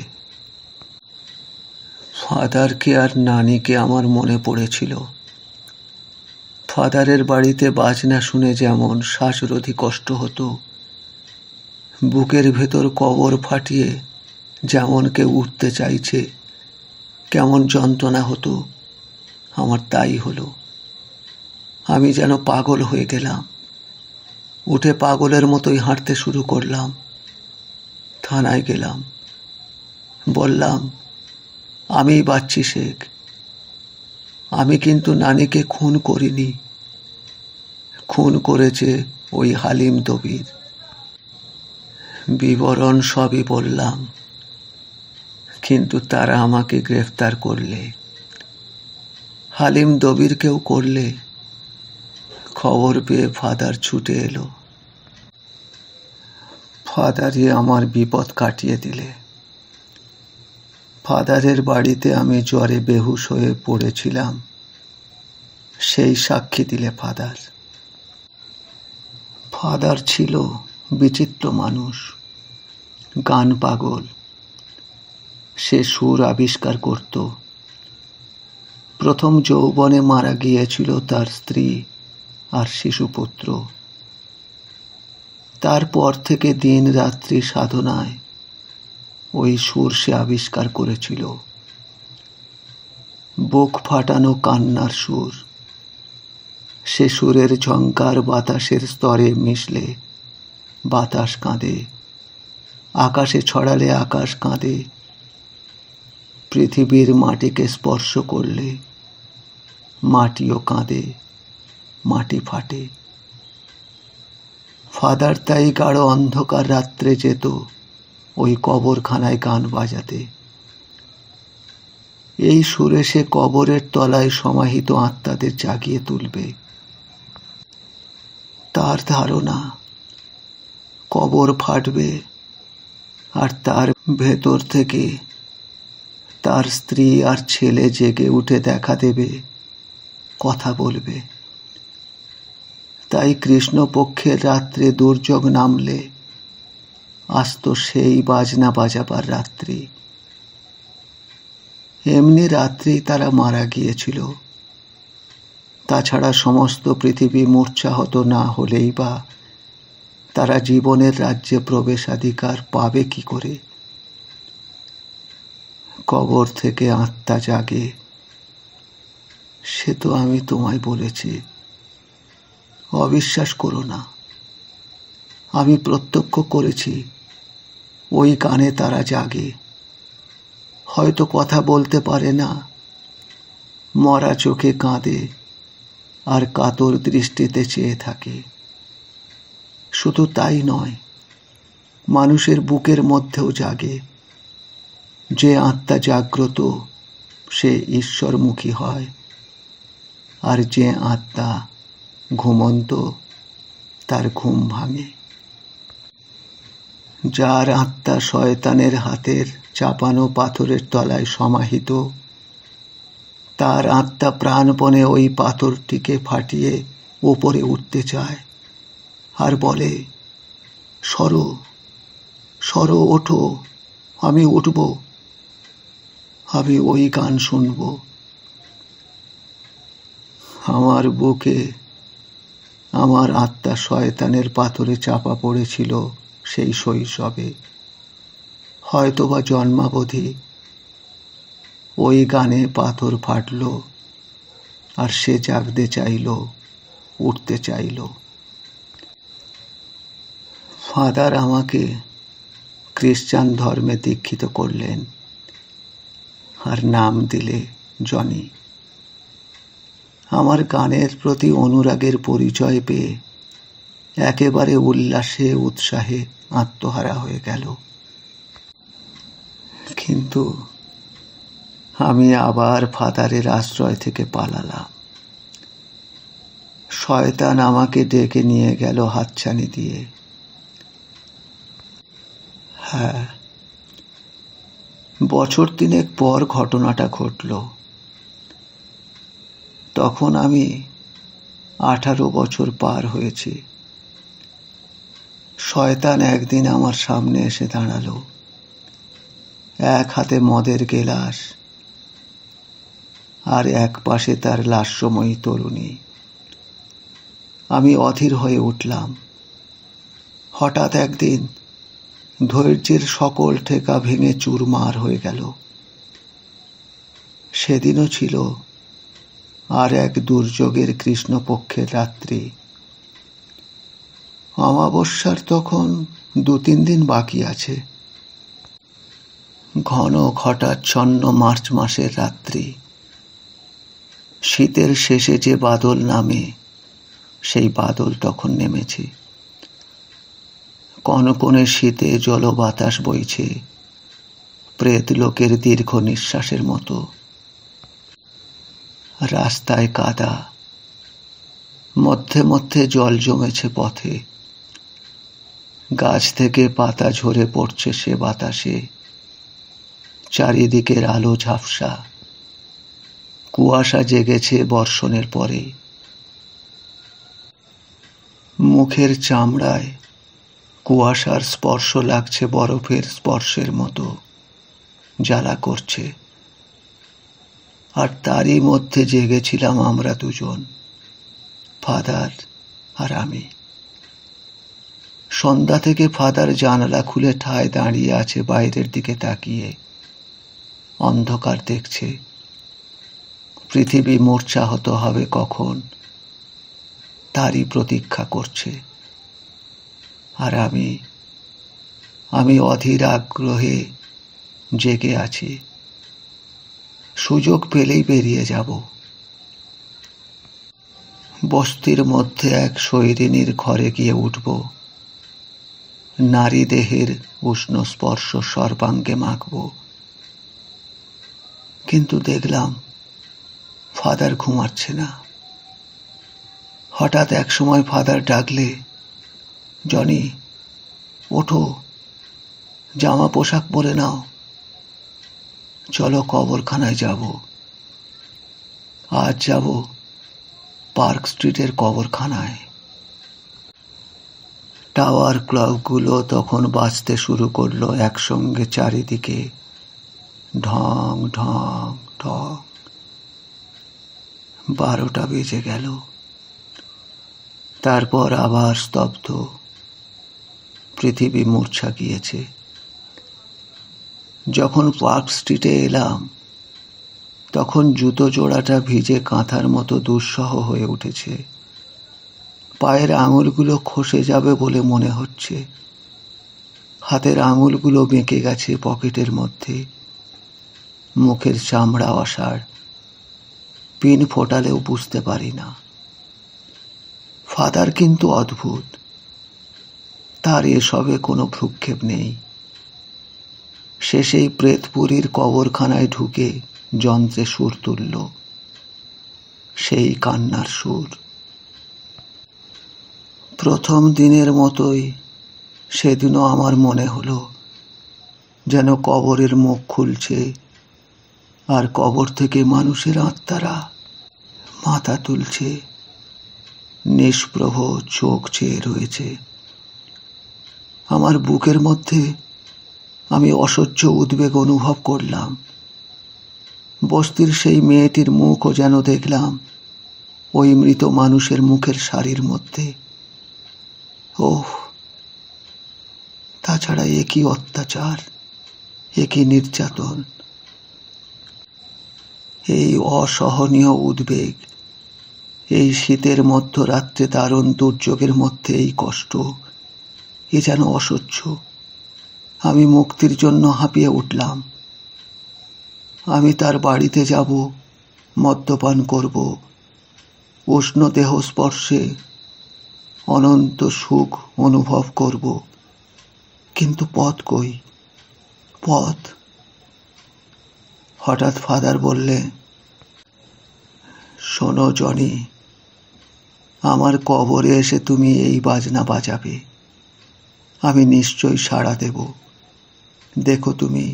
ফাদারকে আর নানিকে আমার মনে পড়েছিল। ফাদারের বাড়িতে বাজনা শুনে যেমন শ্বাসরোধী কষ্ট হতো, বুকের ভেতর কবর ফাটিয়ে যেমন কেউ উঠতে চাইছে, কেমন যন্ত্রণা হতো, আমার তাই হলো। আমি যেন পাগল হয়ে গেলাম। উঠে পাগলের মতোই হাঁটতে শুরু করলাম। থানায় গেলাম, বললাম আমিই বাচ্চি শেখ, আমি কিন্তু নানিকে খুন করিনি, খুন করেছে ওই হালিম দবির। বিবরণ সবই বললাম, কিন্তু তারা আমাকে গ্রেফতার করলে, হালিম দবিরকেও করলে। খবর পেয়ে ফাদার ছুটে এলো। ফাদারই আমার বিপদ কাটিয়ে দিলে। ফাদারের বাড়িতে আমি জ্বরে বেহুশ হয়ে পড়েছিলাম, সেই সাক্ষী দিলে ফাদার। ফাদার ছিল বিচিত্র মানুষ, গান পাগল। সে সুর আবিষ্কার করত। প্রথম যৌবনে মারা গিয়েছিল তার স্ত্রী আর শিশুপুত্র। তারপর থেকে দিন রাত্রি সাধনায় ওই সুর সে আবিষ্কার করেছিল। বুক ফাটানো কান্নার সুর। সে সুরের ঝংকার বাতাসের স্তরে মিশলে বাতাস কাঁদে, আকাশে ছড়ালে আকাশ কাঁদে, পৃথিবীর মাটিকে স্পর্শ করলে মাটিও কাঁদে, মাটি ফাটে। ফাদার তাই গাঢ় অন্ধকার রাত্রে যেত ওই কবরখানায় গান বাজাতে। এই সুরে সে কবরের তলায় সমাহিত আত্মাদের জাগিয়ে তুলবে। তার ধারণা কবর ফাটবে আর তার ভেতর থেকে তার স্ত্রী আর ছেলে জেগে উঠে দেখা দেবে, কথা বলবে। তাই কৃষ্ণপক্ষের রাত্রে দুর্যোগ নামলে আসতো সেই বাজনা বাজাবার রাত্রি। এমনি রাত্রি তারা মারা গিয়েছিল। তাছাড়া সমস্ত পৃথিবী মূর্ছাহত না হলেই বা তারা জীবনের রাজ্যে প্রবেশাধিকার পাবে কি করে? কবর থেকে আত্মা জাগে, সে তো আমি তোমায় বলেছি। অবিশ্বাস করো না, আমি প্রত্যক্ষ করেছি। ওই গানে তারা জাগে। হয়তো কথা বলতে পারে না, মরা চোখে কাঁদে আর কাতর দৃষ্টিতে চেয়ে থাকে। শুধু তাই নয়, মানুষের বুকের মধ্যেও জাগে। যে আত্মা জাগ্রত সে ঈশ্বরমুখী হয়, আর যে আত্মা ঘুমন্ত তার ঘুম ভাঙে। যার আত্মা শয়তানের হাতের চাপানো পাথরের তলায় সমাহিত, তার আত্মা প্রাণপণে ওই পাথরটিকে ফাটিয়ে ওপরে উঠতে চায় আর বলে, সরো সরো, ওঠো, আমি উঠব, আমি ওই গান শুনব। আমার বুকে আমার আত্মা শয়তানের পাথরে চাপা পড়েছিল সেই শৈশবে, হয়তোবা জন্মাবধি। ওই গানে পাথর ফাটল আর সে জাগতে চাইল, উঠতে চাইল। ফাদার আমাকে খ্রিস্টান ধর্মে দীক্ষিত করলেন আর নাম দিলে জনি। আমার গানের প্রতি অনুরাগের পরিচয় পেয়ে একেবারে উল্লাসে উৎসাহে আত্মহারা হয়ে গেল। কিন্তু আমি আবার ফাদারের আশ্রয় থেকে পালালাম। শয়তান আমাকে ডেকে নিয়ে গেল হাতছানি দিয়ে। হ্যাঁ, বছর 3 পর ঘটনাটা ঘটল। তখন আমি 18 বছর পার হয়েছি। শয়তান একদিন আমার সামনে এসে দাঁড়ালো, এক হাতে মদের গেলাস আর এক পাশে তার লাস্যময়ী তরুণী। আমি অধীর হয়ে উঠলাম। হঠাৎ একদিন ধৈর্যের সকল ঠেকা ভেঙে চুরমার হয়ে গেল। সেদিনও ছিল আর এক দুর্যোগের কৃষ্ণপক্ষের রাত্রি। অমাবস্যার তখন 2-3 দিন বাকি আছে। ঘন ঘটাচ্ছন্ন মার্চ মাসের রাত্রি। শীতের শেষে যে বাদল নামে, সেই বাদল তখন নেমেছে। কনকনে শীতে জল বাতাস বইছে, প্রেত লোকের দীর্ঘ নিঃশ্বাসের মতো। রাস্তায় কাদা, মধ্যে মধ্যে জল জমেছে পথে। গাছ থেকে পাতা ঝরে পড়ছে সে বাতাসে। চারিদিকের আলো ঝাপসা, কুয়াশা জেগেছে বর্ষণের পরে। মুখের চামড়ায় কুয়াশার স্পর্শ লাগছে বরফের স্পর্শের মতো, জ্বালা করছে। আর তারই মধ্যে জেগেছিলাম আমরা দুজন, ফাদার আর আমি। সন্ধ্যা থেকে ফাদার জানালা খুলে ঠায় দাঁড়িয়ে আছে বাইরের দিকে তাকিয়ে। অন্ধকার দেখছে। পৃথিবী মূর্ছাহত হবে কখন তারই প্রতীক্ষা করছে। আর আমি অধীর আগ্রহে জেগে আছি। সুযোগ পেলেই বেরিয়ে যাব। বস্তির মধ্যে এক শৈরিনীর ঘরে গিয়ে উঠব, নারী দেহের উষ্ণ স্পর্শ সর্বাঙ্গে মাখব। কিন্তু দেখলাম ফাদার ঘুমাচ্ছে না। হঠাৎ এক সময় ফাদার ডাকলে, জনি ওঠো, জামা পোশাক পরে নাও, চলো কবরখানায় যাব। আজ যাব পার্ক স্ট্রিটের কবরখানায়। টাওয়ার ক্লকগুলো তখন বাজতে শুরু করলো একসঙ্গে চারিদিকে, ঢং ঢং ঢং। 12টা বেজে গেল। তারপর আবার স্তব্ধ, পৃথিবী মূর্ছা গিয়েছে। যখন পার্ক স্ট্রিটে এলাম তখন জুতো জোড়াটা ভিজে কাঁথার মতো দুঃসহ হয়ে উঠেছে। পায়ের আঙুলগুলো খসে যাবে বলে মনে হচ্ছে। হাতের আঙুলগুলো বেঁকে গেছে পকেটের মধ্যে। মুখের চামড়া অসাড়, পিন ফোটালেও বুঝতে পারি না। ফাদার কিন্তু অদ্ভুত, তার এসবে কোনো ভ্রুক্ষেপ নেই। সে সেই প্রেতপুরীর কবরখানায় ঢুকে যন্ত্রে সুর তুলল, সেই কান্নার সুর। প্রথম দিনের মতোই সেদিনও আমার মনে হলো যেন কবরের মুখ খুলছে, আর কবর থেকে মানুষের আত্মারা মাথা তুলছে, নিষ্প্রভ চোখ চেয়ে রয়েছে। আমার বুকের মধ্যে আমি অসহ্য উদ্বেগ অনুভব করলাম। বস্তির সেই মেয়েটির মুখও যেন দেখলাম ওই মৃত মানুষের মুখের সারির মধ্যে। ওহ, তাছাড়া একই অত্যাচার, একই নির্যাতন। এই অসহনীয় উদ্বেগ, এই শীতের মধ্যরাত্রে দারুণ দুর্যোগের মধ্যে এই কষ্ট, এ যেন অসহ্য। আমি মুক্তির জন্য হাঁপিয়ে উঠলাম। আমি তার বাড়িতে যাব, মদ্যপান করব, উষ্ণ দেহ স্পর্শে অনন্ত সুখ অনুভব করব। কিন্তু পথ কই? পথ? হঠাৎ ফাদার বললে, শোনো জনি, আমার কবরে এসে তুমি এই বাজনা বাজাবে, আমি নিশ্চয়ই সাড়া দেব। দেখো তুমি,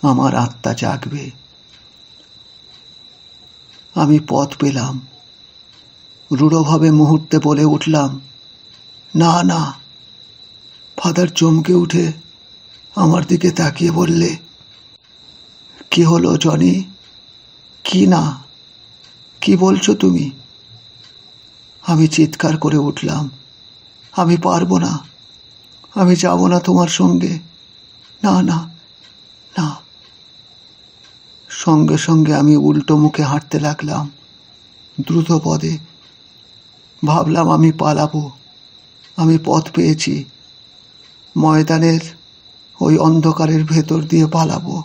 আমার আত্মা জাগবে। আমি পথ পেলাম। রূঢ়ভাবে মুহূর্তে বলে উঠলাম, না না। ফাদার চমকে উঠে আমার দিকে তাকিয়ে বললে, কি হলো জনি? কি না, কি বলছো তুমি? আমি চিৎকার করে উঠলাম, আমি পারবো না, আমি যাব না তোমার সঙ্গে, না না না। সঙ্গে সঙ্গে আমি উল্টো মুখে হাঁটতে লাগলাম, দ্রুত পদে। ভাবলাম আমি পালাবো, আমি পথ পেয়েছি, ময়দানের ওই অন্ধকারের ভেতর দিয়ে পালাবো,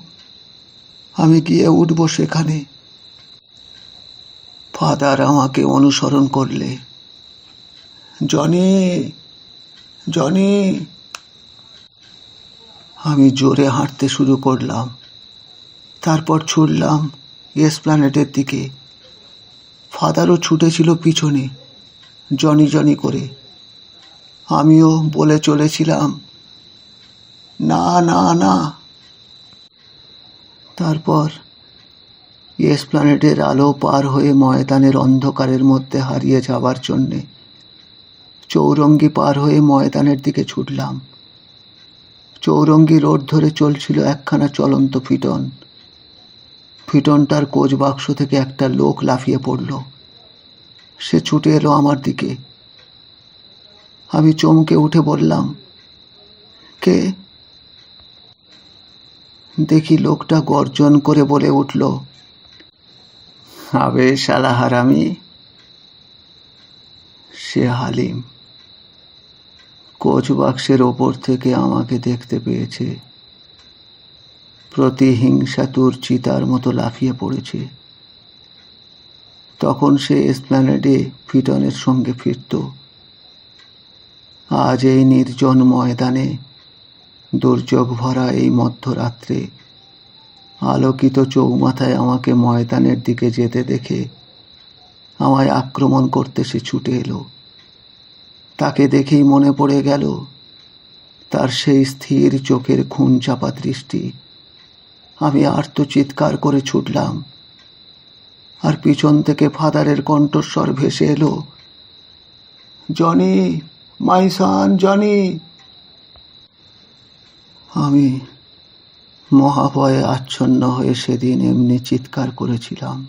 আমি গিয়ে উঠব সেখানে। ফাদার আমাকে অনুসরণ করলে, জনি জনি। আমি জোরে হাঁটতে শুরু করলাম, তারপর ছুটলাম এসপ্ল্যানেডের দিকে। ফাদারও ছুটেছিল পিছনে, জনি জনি করে। আমিও বলে চলেছিলাম, না না না। তারপর এসপ্ল্যানেডের আলো পার হয়ে ময়দানের অন্ধকারের মধ্যে হারিয়ে যাবার জন্যে চৌরঙ্গি পার হয়ে ময়দানের দিকে ছুটলাম। চৌরঙ্গি রোড ধরে চলছিল একখানা চলন্ত ফিটন। ফিটনটার কোচ বাক্স থেকে একটা লোক লাফিয়ে পড়ল। সে ছুটে এলো আমার দিকে। আমি চমকে উঠে বললাম, কে? দেখি লোকটা গর্জন করে বলে উঠল, আবে শালা হারামি। সে হালিম। কোচ বাক্সের ওপর থেকে আমাকে দেখতে পেয়েছে। প্রতিহিংসাতুর চিতার মতো লাফিয়ে পড়েছে। তখন সে এসপ্ল্যানেডে ফিটনের সঙ্গে ফিরত। আজ এই নির্জন ময়দানে, দুর্যোগ ভরা এই মধ্যরাত্রে, আলোকিত চৌমাথায় আমাকে ময়দানের দিকে যেতে দেখে আমায় আক্রমণ করতে সে ছুটে এলো। তাকে দেখেই মনে পড়ে গেল তার সেই স্থির চোখের খুন চাপা দৃষ্টি। আমি আর্ত চিৎকার করে ছুটলাম, আর পিছন থেকে ফাদারের কণ্ঠস্বর ভেসে এলো, জনি, মাই সন, জনি। আমি মহাভয়ে আচ্ছন্ন হয়ে সেদিন এমনি চিৎকার করেছিলাম।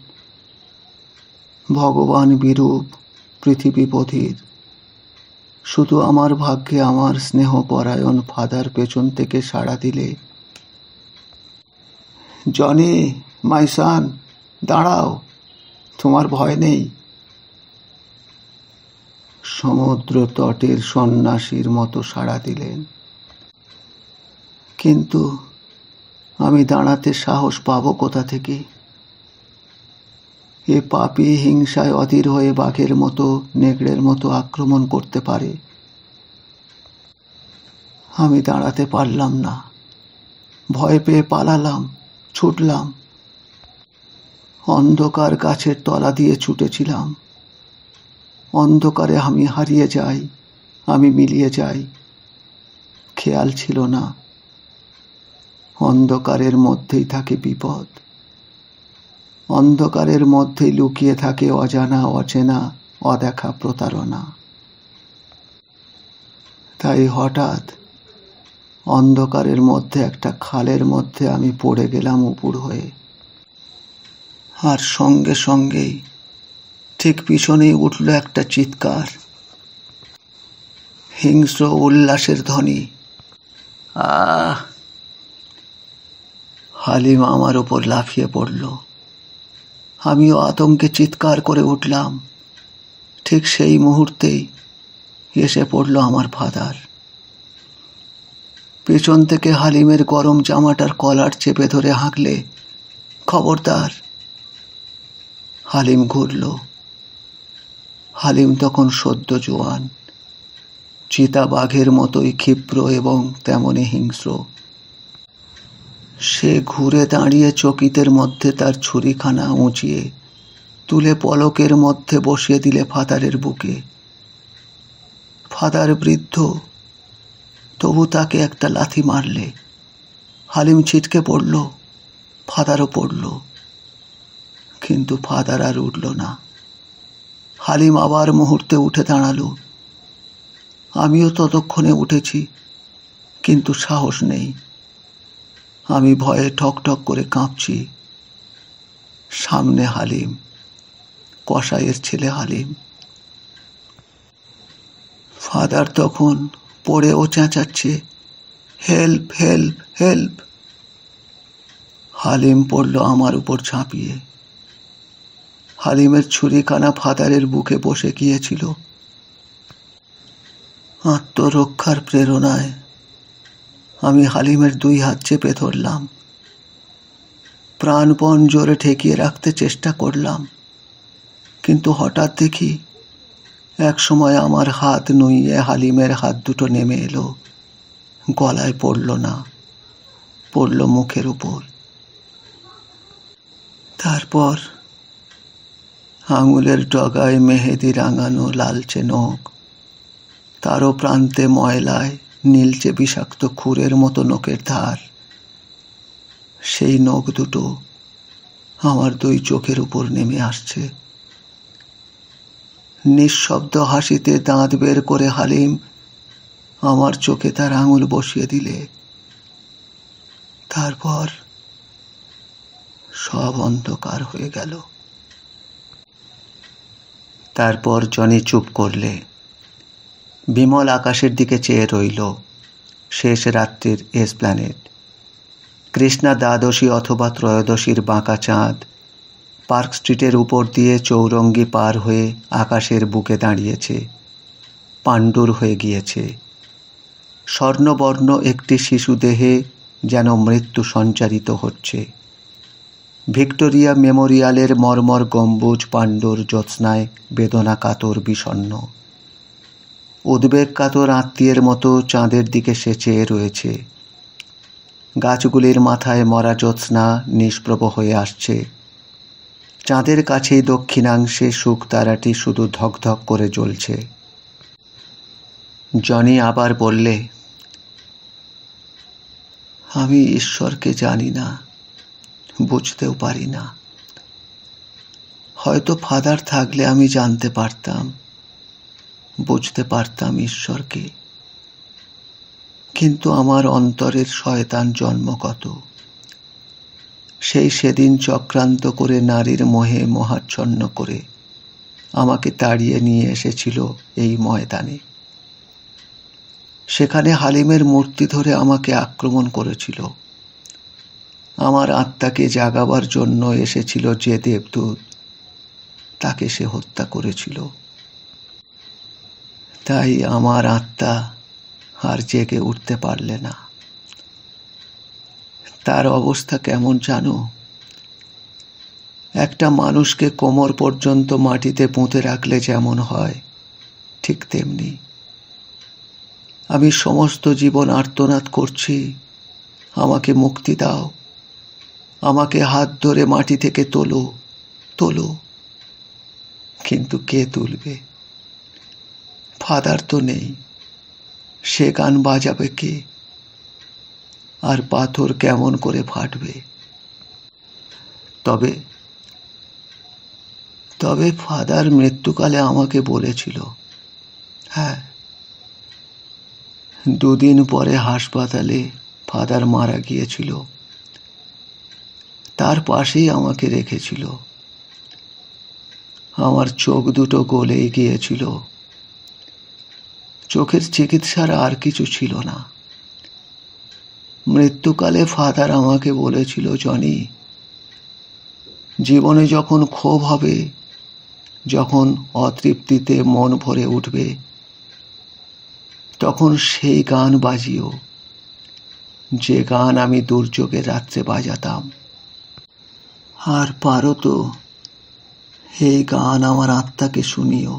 ভগবান বিরূপ, পৃথিবী বধির। শুধু আমার ভাগ্যে আমার স্নেহপরায়ণ ফাদার পেছন থেকে সাড়া দিলে, জনি, মাই সন, দাঁড়াও, তোমার ভয় নেই। সমুদ্র তটের সন্ন্যাসীর মতো সাড়া দিলেন। কিন্তু আমি দাঁড়াতে সাহস পাবো কোথা থেকে? এ পাপী হিংসায় অধীর হয়ে বাঘের মতো, নেকড়ের মতো আক্রমণ করতে পারে। আমি দাঁড়াতে পারলাম না। ভয় পেয়ে পালালাম, ছুটলাম। অন্ধকার গাছের তলা দিয়ে ছুটেছিলাম। অন্ধকারে আমি হারিয়ে যাই, আমি মিলিয়ে যাই। খেয়াল ছিল না অন্ধকারের মধ্যেই থাকে বিপদ। অন্ধকারের মধ্যেই লুকিয়ে থাকে অজানা, অচেনা, অদেখা প্রতারণা। তাই হঠাৎ অন্ধকারের মধ্যে একটা খালের মধ্যে আমি পড়ে গেলাম উপুড় হয়ে। আর সঙ্গে সঙ্গেই ঠিক পিছনেই উঠল একটা চিৎকার, হিংস্র উল্লাসের ধ্বনি। আহ! হালিম আমার ওপর লাফিয়ে পড়ল। আমিও আতঙ্কে চিৎকার করে উঠলাম। ঠিক সেই মুহূর্তেই এসে পড়ল আমার ফাদার। পেছন থেকে হালিমের গরম জামাটার কলার চেপে ধরে হাঁকলে, খবরদার। হালিম ঘুরল। হালিম তখন সদ্য জোয়ান, চিতাবাঘের মতোই ক্ষিপ্র এবং তেমনি হিংস্র। সে ঘুরে দাঁড়িয়ে চকিতের মধ্যে তার ছুরিখানা উঁচিয়ে তুলে পলকের মধ্যে বসিয়ে দিলে ফাদারের বুকে। ফাদার বৃদ্ধ, তবু তাকে একটা লাথি মারলে। হালিম ছিটকে পড়ল, ফাদারও পড়ল। কিন্তু ফাদার আর উঠল না। হালিম আবার মুহূর্তে উঠে দাঁড়ালো। আমিও ততক্ষণে উঠেছি, কিন্তু সাহস নেই। আমি ভয়ে ঠকঠক করে কাঁপছি। সামনে হালিম, কসাইয়ের ছেলে হালিম। ফাদার তখন পড়েও চেঁচাচ্ছে, হেল্প, হেল্প, হেল্প। হালিম পড়ল আমার উপর ঝাঁপিয়ে। হালিমের ছুরিখানা ফাদারের বুকে বসে গিয়েছিল। আত্মরক্ষার প্রেরণায় আমি হালিমের দুই হাত চেপে ধরলাম। প্রাণপণ জোরে ঠেকিয়ে রাখতে চেষ্টা করলাম, কিন্তু হঠাৎ দেখি এক সময় আমার হাত নুইয়ে হালিমের হাত দুটো নেমে এলো। গলায় পড়ল না, পড়ল মুখের উপর। তারপর আঙুলের ডগায় মেহেদি রাঙানো লালচে নখ, তারও প্রান্তে ময়লায় নীলচে বিষাক্ত খুরের মতো নখের ধার। সেই নখ দুটো আমার দুই চোখের উপর নেমে আসছে। নিঃশব্দ হাসিতে দাঁত বের করে হালিম আমার চোখে তার আঙুল বসিয়ে দিলে। তারপর সব অন্ধকার হয়ে গেল। তারপর জনি চুপ করলে, বিমল আকাশের দিকে চেয়ে রইল। শেষ রাত্রির এসপ্ল্যানেড। কৃষ্ণা দ্বাদশী অথবা ত্রয়োদশীর বাঁকা চাঁদ পার্ক স্ট্রিটের উপর দিয়ে চৌরঙ্গি পার হয়ে আকাশের বুকে দাঁড়িয়েছে, পাণ্ডুর হয়ে গিয়েছে। স্বর্ণবর্ণ একটি শিশু দেহে যেন মৃত্যু সঞ্চারিত হচ্ছে। ভিক্টোরিয়া মেমোরিয়ালের মর্মর গম্বুজ পাণ্ডুর জ্যোৎস্নায় বেদনা কাতর বিষণ্ণ। উদ্বেগ কাতর আত্মীয়ের মতো চাঁদের দিকে সে চেয়ে রয়েছে। গাছগুলির মাথায় মরা জ্যোৎস্না নিষ্প্রভ হয়ে আসছে। চাঁদের কাছেই দক্ষিণাংশে শুকতারাটি শুধু ধকধক করে জ্বলছে। জনি আবার বললে, আমি ঈশ্বরকে জানি না, বুঝতেও পারি না। হয়তো ফাদার থাকলে আমি জানতে পারতাম, বুঝতে পারতাম ঈশ্বরকে। কিন্তু আমার অন্তরের শয়তান জন্মগত। সেই সেদিন চক্রান্ত করে নারীর মোহে মোহাচ্ছন্ন করে আমাকে তাড়িয়ে নিয়ে এসেছিল এই ময়দানে। সেখানে হালিমের মূর্তি ধরে আমাকে আক্রমণ করেছিল। আমার আত্মাকে জাগাবার জন্য এসেছিল যে দেবদূত, তাকে সে হত্যা করেছিল। তাই আমার আত্মা আর জেগে উঠতে পারলে না। তার অবস্থা কেমন জানো? একটা মানুষকে কোমর পর্যন্ত মাটিতে পুঁতে রাখলে যেমন হয়, ঠিক তেমনি। আমি সমস্ত জীবন আর্তনাদ করছি, আমাকে মুক্তি দাও, আমাকে হাত ধরে মাটি থেকে তোলো, তোলো। কিন্তু কে তুলবে? ফাদার তো নেই, সে গান বাজাবে কে? আর পাথর কেমন করে ফাটবে? তবে তবে ফাদার মৃত্যুকালে আমাকে বলেছিল, হ্যাঁ, 2 দিন পরে হাসপাতালে ফাদার মারা গিয়েছিল। তার পাশেই আমাকে রেখেছিল। আমার চোখ দুটো গলেই গিয়েছিল। চোখের চিকিৎসার আর কিছু ছিল না। মৃত্যুকালে ফাদার আমাকে বলেছিল, জনি, জীবনে যখন ক্ষোভ হবে, যখন অতৃপ্তিতে মন ভরে উঠবে, তখন সেই গান বাজিও, যে গান আমি দুর্যোগের রাত্রে বাজাতাম। আর পারো তো এই গান আমার আত্মাকে শুনিও।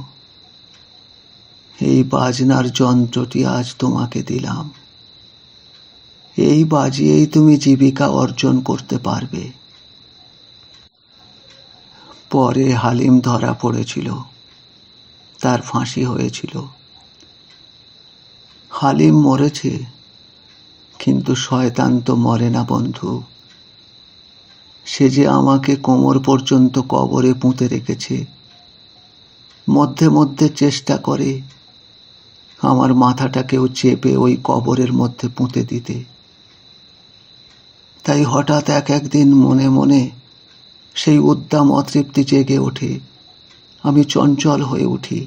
এই বাজনার যন্ত্রটি আজ তোমাকে দিলাম। এই বাজিয়েই তুমি জীবিকা অর্জন করতে পারবে। পরে হালিম ধরা পড়েছিল, তার ফাঁসি হয়েছিল। হালিম মরেছে, কিন্তু শয়তান তো মরে না বন্ধু। সে যে আমাকে কোমর পর্যন্ত কবরে পুঁতে রেখেছে। মধ্যে মধ্যে চেষ্টা করে আমার মাথাটাকেও চেপে ওই কবরের মধ্যে পুঁতে দিতে। তাই হঠাৎ একদিন মনে মনে সেই উদ্দাম অতৃপ্তি জেগে ওঠে। আমি চঞ্চল হয়ে উঠি।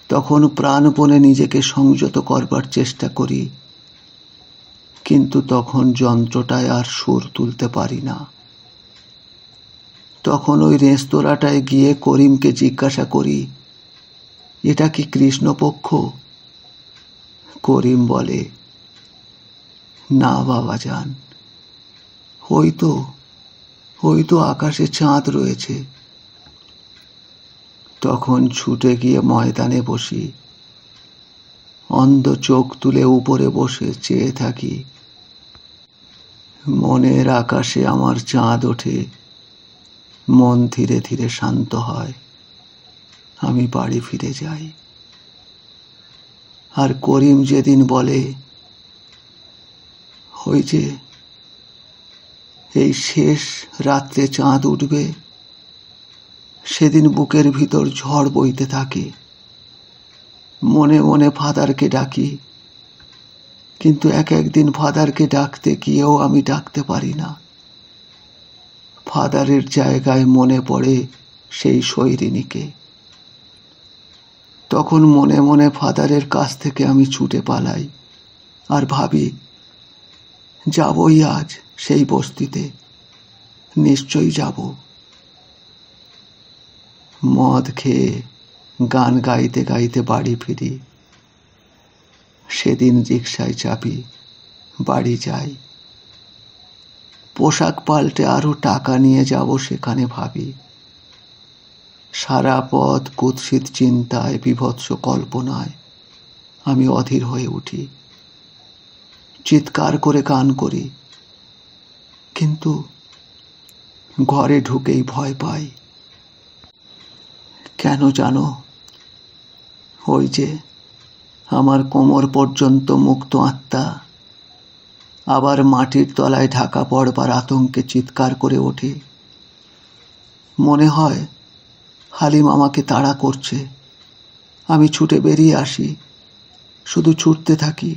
তখন প্রাণপণে নিজেকে সংযত করবার চেষ্টা করি, কিন্তু তখন যন্ত্রটায় আর সুর তুলতে পারি না। তখন ওই রেস্তোরাঁটায় গিয়ে করিমকে জিজ্ঞাসা করি, এটা কি কৃষ্ণপক্ষ? করিম বলে, না বাবাজান, ওই তো আকাশে চাঁদ রয়েছে। তখন ছুটে গিয়ে ময়দানে বসি। অন্ধ চোখ তুলে উপরে বসে চেয়ে থাকি। মনের আকাশে আমার চাঁদ ওঠে। মন ধীরে ধীরে শান্ত হয়। আমি বাড়ি ফিরে যাই। আর করিম যেদিন বলে, ওই যে এই শেষ রাত্রে চাঁদ উঠবে, সেদিন বুকের ভিতর ঝড় বইতে থাকে। মনে মনে ফাদারকে ডাকি, কিন্তু একদিন ফাদারকে ডাকতে গিয়েও আমি ডাকতে পারি না। ফাদারের জায়গায় মনে পড়ে সেই শৈরিনীকে। তখন মনে মনে ফাদারের কাছ থেকে আমি ছুটে পালাই আর ভাবি, যাবই আজ সেই বস্তিতে, নিশ্চয়ই যাব। মদ খেয়ে গান গাইতে গাইতে বাড়ি ফিরি। সেদিন রিকশায় চাপি, বাড়ি যাই। পোশাক পাল্টে আরো টাকা নিয়ে যাব সেখানে ভাবি। সারা পথ কুৎসিত চিন্তায়, বিভৎস কল্পনায় আমি অধীর হয়ে উঠি, চিৎকার করে গান করি, কিন্তু ঘরে ঢুকেই ভয় পাই। কেন জানো? ওই যে আমার কোমর পর্যন্ত মুক্ত আত্মা আবার মাটির তলায় ঢাকা পড়বার আতঙ্কে চিৎকার করে ওঠে। মনে হয় হালিম আমাকে তাড়া করছে। আমি ছুটে বেরিয়ে আসি, শুধু ছুটতে থাকি।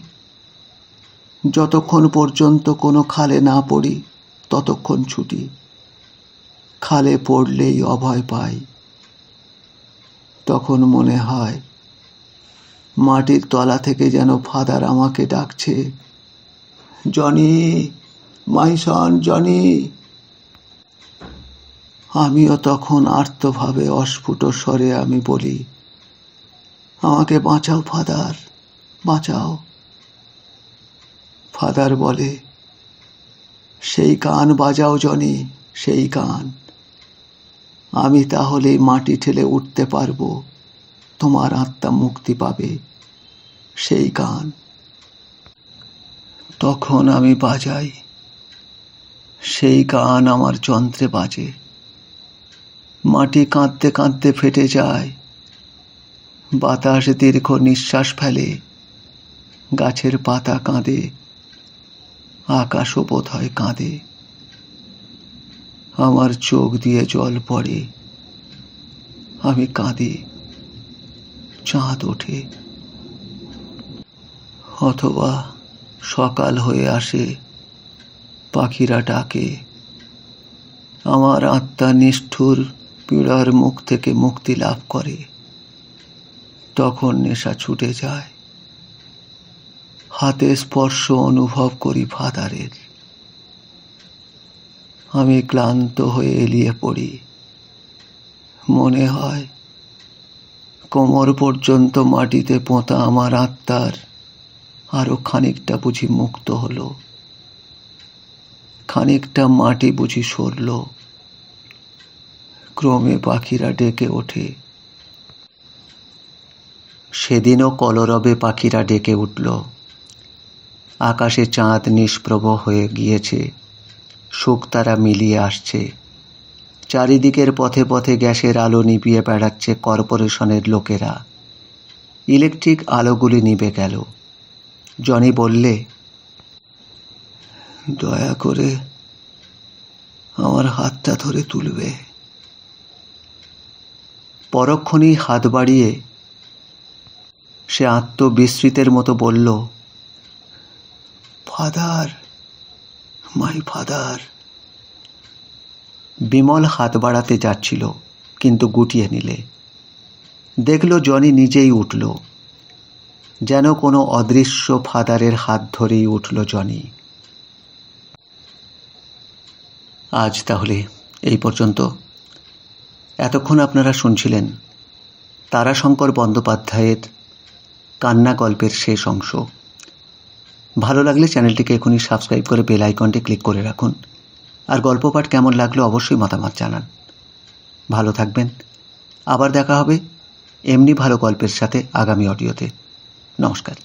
যতক্ষণ পর্যন্ত কোনো খালে না পড়ি ততক্ষণ ছুটি। খালে পড়লেই অভয় পাই। তখন মনে হয় মাটির তলা থেকে যেন ফাদার আমাকে ডাকছে, জনি, মাই সন জনি। আমিও তখন আর্তভাবে অস্ফুট স্বরে আমি বলি, আমাকে বাঁচাও ফাদার, বাঁচাও। ফাদার বলে, সেই গান বাজাও জনি, সেই গান। আমি তাহলে মাটি ঠেলে উঠতে পারবো, তোমার আত্মা মুক্তি পাবে, সেই গান। তখন আমি বাজাই, সেই গান আমার যন্ত্রে বাজে। মাটি কাঁদতে কাঁদতে ফেটে যায়, বাতাস দীর্ঘ নিঃশ্বাস ফেলে, গাছের পাতা কাঁদে, আকাশও বোধ হয় কাঁদে। আমার চোখ দিয়ে জল পড়ে, আমি কাঁদি, চাঁদ ওঠে। অথবা সকাল হয়ে আসে, পাখিরা ডাকে, আমার আত্মা নিষ্ঠুর পীড়ার মুখ থেকে মুক্তি লাভ করে। তখন নেশা ছুটে যায়, হাতে স্পর্শ অনুভব করি ফাদারের। আমি ক্লান্ত হয়ে এলিয়ে পড়ি। মনে হয় কোমর পর্যন্ত মাটিতে পোঁতা আমার আত্মার আরো খানিকটা বুঝি মুক্ত হলো, খানিকটা মাটি বুঝি সরল। ক্রমে পাখিরা ডেকে ওঠে। সেদিনও কলরবে পাখিরা ডেকে উঠল। আকাশে চাঁদ নিষ্প্রভ হয়ে গিয়েছে, শুকতারা মিলিয়ে আসছে। চারিদিকের পথে পথে গ্যাসের আলো নিভিয়ে বেড়াচ্ছে কর্পোরেশনের লোকেরা। ইলেকট্রিক আলোগুলি নিভে গেল। জনি বললে, দয়া করে আমার হাতটা ধরে তুলবে। পরক্ষণেই হাত বাড়িয়ে সে আত্মবিস্মৃতের মতো বলল, ফাদার, মাই ফাদার। বিমল হাত বাড়াতে যাচ্ছিল, কিন্তু গুটিয়ে নিলে। দেখল জনি নিজেই উঠল, যেন কোনো অদৃশ্য ফাদারের হাত ধরেই উঠল জনি। আজ তাহলে এই পর্যন্ত। এতক্ষণ আপনারা শুনছিলেন তারাশঙ্কর বন্দ্যোপাধ্যায়ের কান্না গল্পের শেষ অংশ। ভালো লাগলে চ্যানেলটিকে এখনই সাবস্ক্রাইব করে বেল আইকনটি ক্লিক করে রাখুন। আর গল্প পাঠ কেমন লাগলো অবশ্যই মতামত জানান। ভালো থাকবেন। আবার দেখা হবে এমনি ভালো গল্পের সাথে আগামী অডিওতে। নমস্কার।